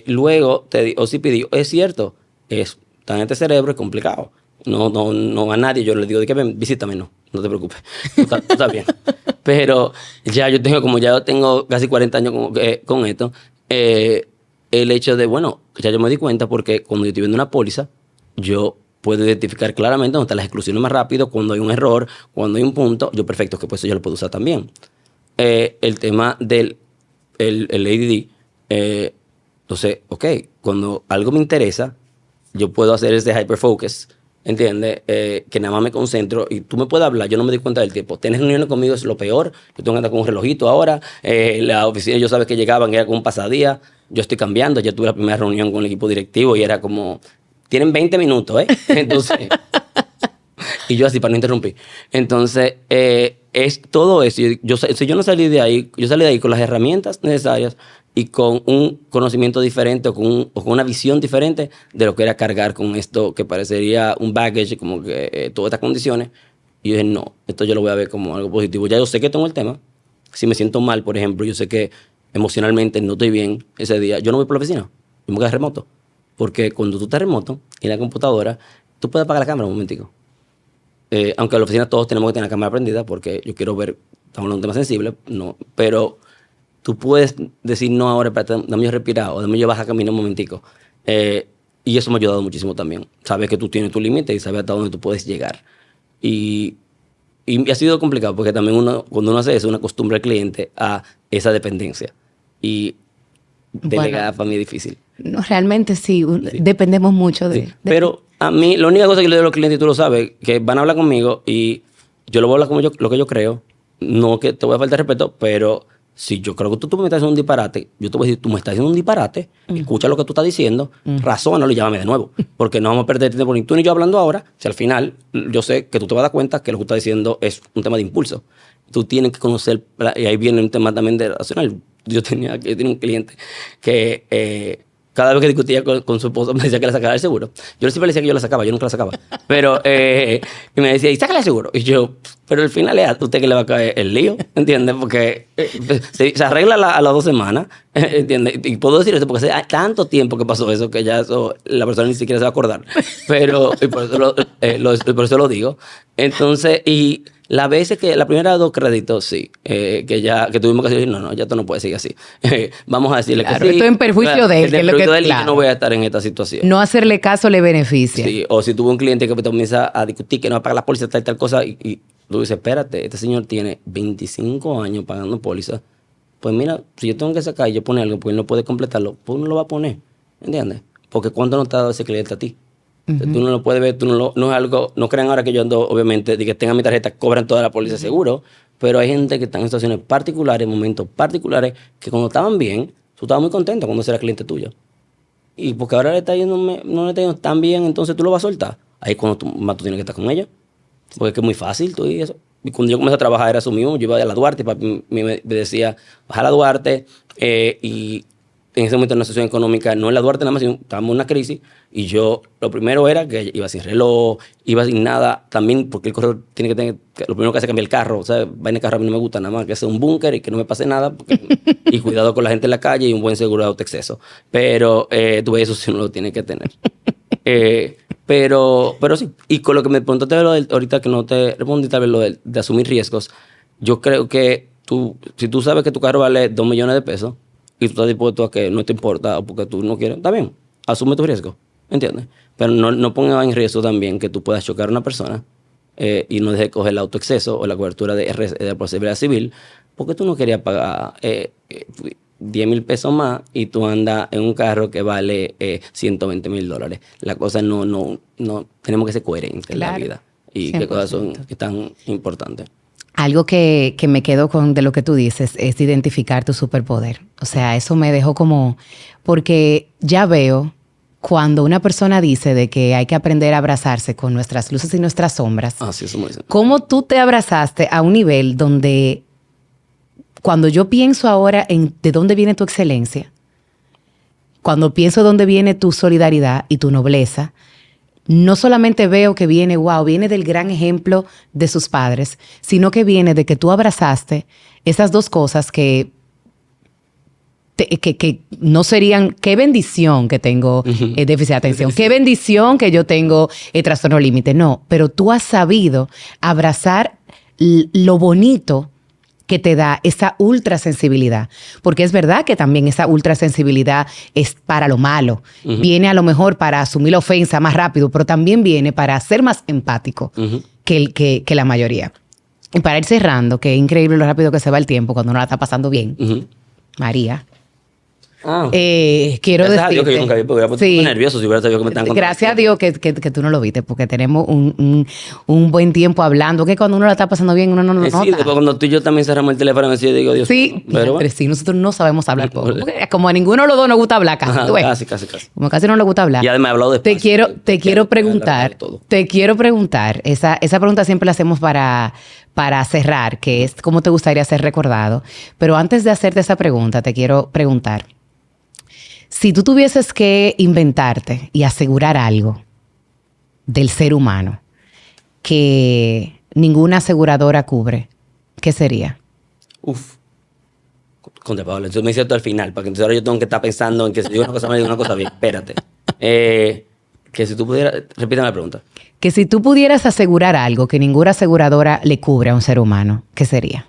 Luego, OCPD, es cierto, está en este cerebro, es complicado. No a nadie yo le digo, ven, visítame, no te preocupes, tú estás bien. Pero ya yo tengo casi 40 años con esto, el hecho de, bueno, ya yo me di cuenta porque cuando yo estoy viendo una póliza, yo puedo identificar claramente dónde están las exclusiones más rápido, cuando hay un error, cuando hay un punto, yo perfecto, que pues eso yo lo puedo usar también. El tema del el ADD, entonces, ok, cuando algo me interesa, yo puedo hacer ese hyperfocus, ¿entiendes? Que nada más me concentro y tú me puedes hablar, yo no me doy cuenta del tiempo. Tener reuniones conmigo es lo peor, yo tengo que andar con un relojito ahora, la oficina yo sabes que llegaban, era como un pasadía, yo estoy cambiando, ya tuve la primera reunión con el equipo directivo y era como, tienen 20 minutos, ¿eh? Entonces, y yo así para no interrumpir. Entonces, es todo eso. Si yo no salí de ahí, yo salí de ahí con las herramientas necesarias y con un conocimiento diferente o con una visión diferente de lo que era cargar con esto que parecería un baggage, como que todas estas condiciones. Y yo dije, no, esto yo lo voy a ver como algo positivo. Ya yo sé que tengo el tema. Si me siento mal, por ejemplo, yo sé que emocionalmente no estoy bien ese día, yo no voy por la oficina, yo me quedo remoto. Porque cuando tú estás remoto en la computadora, tú puedes apagar la cámara un momentico. Aunque en la oficina todos tenemos que tener la cámara prendida porque yo quiero ver, estamos hablando de un tema sensible, no, pero tú puedes decir no ahora, espérate, dame yo respirar o dame yo bajar a caminar un momentico. Y eso me ha ayudado muchísimo también. Sabes que tú tienes tu límite y sabes hasta dónde tú puedes llegar. Y ha sido complicado porque también cuando uno hace eso, uno acostumbra al cliente a esa dependencia. Y delegar para mí es difícil. No, realmente sí, Sí. dependemos mucho de... Sí. Pero a mí, la única cosa que le digo a los clientes, y tú lo sabes, que van a hablar conmigo y yo lo voy a hablar como lo que yo creo. No que te voy a faltar respeto, pero si yo creo que tú me estás haciendo un disparate, yo te voy a decir, tú me estás haciendo un disparate, escucha lo que tú estás diciendo, razónalo y llámame de nuevo. Porque no vamos a perder tiempo ni tú ni yo hablando ahora, si al final yo sé que tú te vas a dar cuenta que lo que tú estás diciendo es un tema de impulso. Tú tienes que conocer, y ahí viene un tema también de racional. Yo tenía un cliente que cada vez que discutía con su esposa me decía que la sacara del seguro. Yo siempre le decía que yo la sacaba, yo nunca la sacaba. Pero, y me decía, y sácala del seguro. Y yo, pero al final es a usted que le va a caer el lío, ¿entiendes? Porque se arregla a las 2 semanas, ¿entiendes? Y puedo decir esto porque hace tanto tiempo que pasó eso que ya eso la persona ni siquiera se va a acordar. Pero, y por eso lo digo. Entonces, y las veces que, la primera 2 créditos, sí, que tuvimos que decir, no, ya tú no puedes seguir así. Vamos a decirle Claro, que sí. esto en perjuicio de él. En perjuicio de él, y yo claro. no voy a estar en esta situación. No hacerle caso le beneficia. Sí, o si tuvo un cliente que comienza a discutir que no va a pagar la póliza, tal cosa, y tú dices, espérate, este señor tiene 25 años pagando póliza. Pues mira, si yo tengo que sacar y yo poner algo, pues él no puede completarlo, pues uno lo va a poner, ¿entiendes? Porque ¿cuánto no te ha dado ese cliente a ti? Tú no lo puedes ver, no es algo, no crean ahora que yo ando, obviamente, de que tengan mi tarjeta, cobran toda la póliza seguro, pero hay gente que está en situaciones particulares, momentos particulares, que cuando estaban bien, tú estabas muy contento cuando ese era cliente tuyo. Y porque ahora no le está yendo tan bien, entonces tú lo vas a soltar. Ahí es cuando tú tienes que estar con ella. Porque es que es muy fácil tú y eso. Y cuando yo comencé a trabajar era eso mismo. Yo iba a la Duarte y papi me decía, baja a la Duarte y en ese momento en una situación económica, no en la Duarte nada más, sino estábamos en una crisis, y yo, lo primero era que iba sin reloj, iba sin nada, también porque el correo tiene que tener, lo primero que hace es cambiar el carro, o sea, vaina de carro a mí no me gusta nada más, que sea un búnker y que no me pase nada, y cuidado con la gente en la calle y un buen seguro de autoexceso. Pero tú ves, eso sí uno lo tiene que tener. Pero sí, y con lo que me preguntaste ahorita que no te respondí, tal vez lo de asumir riesgos, yo creo que si tú sabes que tu carro vale 2 millones de pesos, y tú estás dispuesto a que no te importa o porque tú no quieres, está bien, asume tu riesgo, ¿entiendes? Pero no ponga en riesgo también que tú puedas chocar a una persona y no dejes de coger el autoexceso o la cobertura de responsabilidad civil porque tú no querías pagar 10,000 pesos más y tú andas en un carro que vale $120,000. La cosa no, tenemos que ser coherentes en la vida y 100%. Qué cosas son tan importantes. Algo que me quedo con de lo que tú dices es identificar tu superpoder. O sea, eso me dejó como... Porque ya veo cuando una persona dice de que hay que aprender a abrazarse con nuestras luces y nuestras sombras. Sí, eso me dicen. Cómo tú te abrazaste a un nivel donde... Cuando yo pienso ahora en de dónde viene tu excelencia, cuando pienso de dónde viene tu solidaridad y tu nobleza, no solamente veo que viene del gran ejemplo de sus padres, sino que viene de que tú abrazaste esas dos cosas que no serían... Qué bendición que tengo déficit de atención. Qué bendición que yo tengo trastorno límite. No, pero tú has sabido abrazar lo bonito que te da esa ultrasensibilidad. Porque es verdad que también esa ultrasensibilidad es para lo malo. Viene a lo mejor para asumir la ofensa más rápido, pero también viene para ser más empático que la mayoría. Y para ir cerrando, que es increíble lo rápido que se va el tiempo cuando uno la está pasando bien. María. Quiero decir. Gracias a Dios que yo nunca vi, porque hubiera puesto nervioso si hubiera sabido que me estaban contando. Gracias a Dios que tú no lo viste, porque tenemos un buen tiempo hablando, que cuando uno la está pasando bien, uno no lo nota. Sí, después cuando tú y yo también cerramos el teléfono, yo digo, Dios. Sí, pero sí, nosotros no sabemos hablar poco. Como a ninguno de los dos nos gusta hablar casi. Casi. Como casi no le gusta hablar. Y además he hablado despacio. Te quiero preguntar, esa pregunta siempre la hacemos para cerrar, que es cómo te gustaría ser recordado. Pero antes de hacerte esa pregunta, te quiero preguntar, si tú tuvieses que inventarte y asegurar algo del ser humano que ninguna aseguradora cubre, ¿qué sería? Contra Pablo, entonces me dice esto al final, porque entonces ahora yo tengo que estar pensando en que si digo una cosa mal, digo una cosa bien. Espérate. Que si tú pudieras... Repítame la pregunta. Que si tú pudieras asegurar algo que ninguna aseguradora le cubre a un ser humano, ¿qué sería?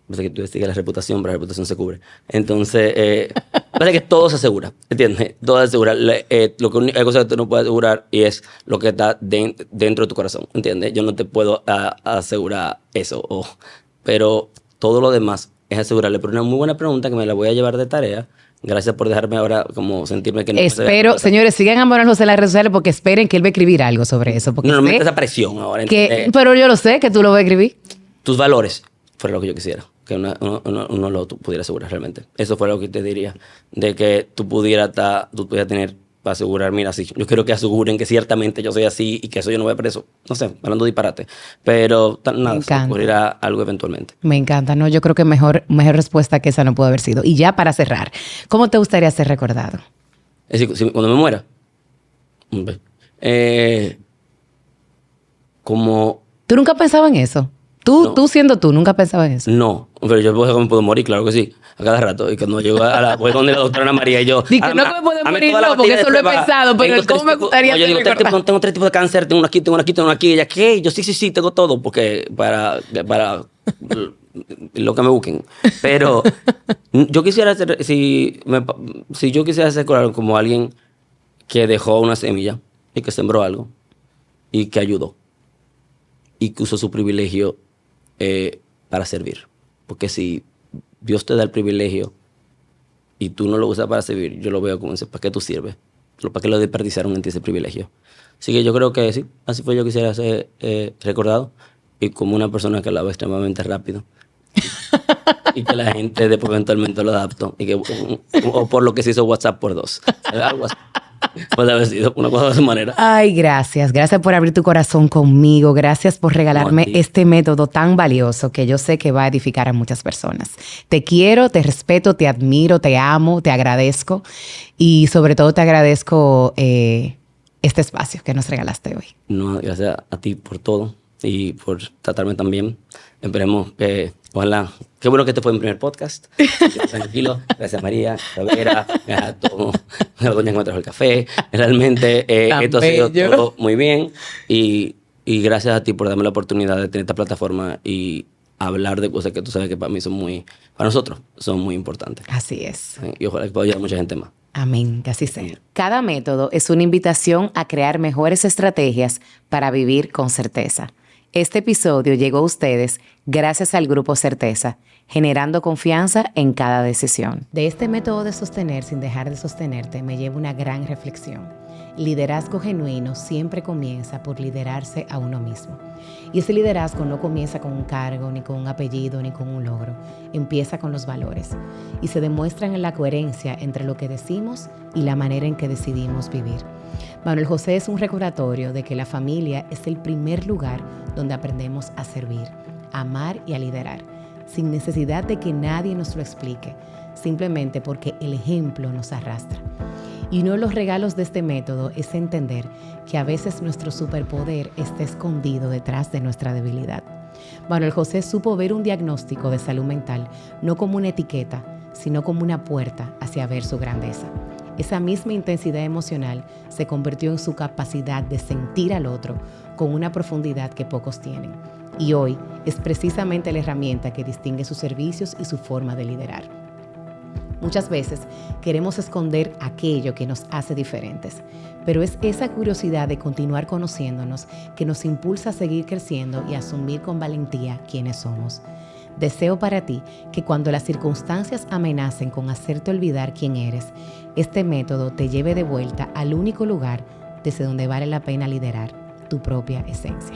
Parece que tú decías la reputación, pero la reputación se cubre. Entonces, parece que todo se asegura, ¿entiendes? Todo se asegura. Hay cosas que tú no puedes asegurar y es lo que está dentro de tu corazón, ¿entiendes? Yo no te puedo asegurar eso, pero todo lo demás es asegurarle. Pero una muy buena pregunta que me la voy a llevar de tarea. Gracias por dejarme ahora como sentirme que no... Espero, señores, sigan a Manuel José en las redes sociales porque esperen que él va a escribir algo sobre eso. Porque no mete esa presión ahora. Pero yo lo sé, que tú lo vas a escribir. Tus valores fuera lo que yo quisiera. Que uno lo pudiera asegurar realmente. Eso fue lo que te diría. De que tú pudieras tener para asegurar, mira, sí, yo quiero que aseguren que ciertamente yo soy así y que eso yo no voy a preso. No sé, hablando disparate. Pero nada, se ocurrirá algo eventualmente. Me encanta, ¿no? Yo creo que mejor respuesta que esa no puede haber sido. Y ya para cerrar, ¿cómo te gustaría ser recordado? Es decir, cuando me muera. Como... ¿Tú nunca pensabas en eso? Tú siendo tú, ¿nunca pensabas en eso? No, pero yo me puedo morir, claro que sí, a cada rato. Y cuando llego voy donde la doctora Ana María y yo... Dije, no que me puedo morir, no, porque eso lo he pensado, pero ¿cómo me gustaría ser recordado? Tengo 3 tipos de cáncer, tengo uno aquí, y ella, ¿qué? Yo sí, tengo todo, porque para lo que me busquen. Pero yo quisiera ser, si yo quisiera ser como alguien que dejó una semilla y que sembró algo y que ayudó y que usó su privilegio para servir. Porque si Dios te da el privilegio y tú no lo usas para servir, yo lo veo como, ¿para qué tú sirves? ¿Para qué lo desperdiciaron en ti ese privilegio? Así que yo creo que sí, así fue yo quisiera ser recordado y como una persona que hablaba extremadamente rápido y que la gente después eventualmente lo adaptó y que, o por lo que se hizo WhatsApp por 2. Algo así. Puede haber sido una cosa de esa manera. Ay, gracias. Gracias por abrir tu corazón conmigo. Gracias por regalarme este método tan valioso que yo sé que va a edificar a muchas personas. Te quiero, te respeto, te admiro, te amo, te agradezco. Y sobre todo te agradezco este espacio que nos regalaste hoy. No, gracias a ti por todo y por tratarme tan bien. Esperemos que, ojalá, qué bueno que este fue mi primer podcast. Tranquilo, gracias María, Vera, a todo, a la doña que me trajo el café. Realmente esto ha sido todo muy bien y gracias a ti por darme la oportunidad de tener esta plataforma y hablar de cosas que tú sabes que para mí para nosotros son muy importantes. Así es. Y ojalá que pueda ayudar a mucha gente más. Amén, que así sea. Cada método es una invitación a crear mejores estrategias para vivir con certeza. Este episodio llegó a ustedes gracias al Grupo Certeza, generando confianza en cada decisión. De este método de sostener sin dejar de sostenerte me lleva una gran reflexión. Liderazgo genuino siempre comienza por liderarse a uno mismo. Y ese liderazgo no comienza con un cargo, ni con un apellido, ni con un logro. Empieza con los valores y se demuestran en la coherencia entre lo que decimos y la manera en que decidimos vivir. Manuel José es un recordatorio de que la familia es el primer lugar donde aprendemos a servir, a amar y a liderar, sin necesidad de que nadie nos lo explique, simplemente porque el ejemplo nos arrastra. Y uno de los regalos de este método es entender que a veces nuestro superpoder está escondido detrás de nuestra debilidad. Manuel José supo ver un diagnóstico de salud mental no como una etiqueta, sino como una puerta hacia ver su grandeza. Esa misma intensidad emocional se convirtió en su capacidad de sentir al otro con una profundidad que pocos tienen. Y hoy es precisamente la herramienta que distingue sus servicios y su forma de liderar. Muchas veces queremos esconder aquello que nos hace diferentes, pero es esa curiosidad de continuar conociéndonos que nos impulsa a seguir creciendo y a asumir con valentía quiénes somos. Deseo para ti que cuando las circunstancias amenacen con hacerte olvidar quién eres, este método te lleve de vuelta al único lugar desde donde vale la pena liderar, tu propia esencia.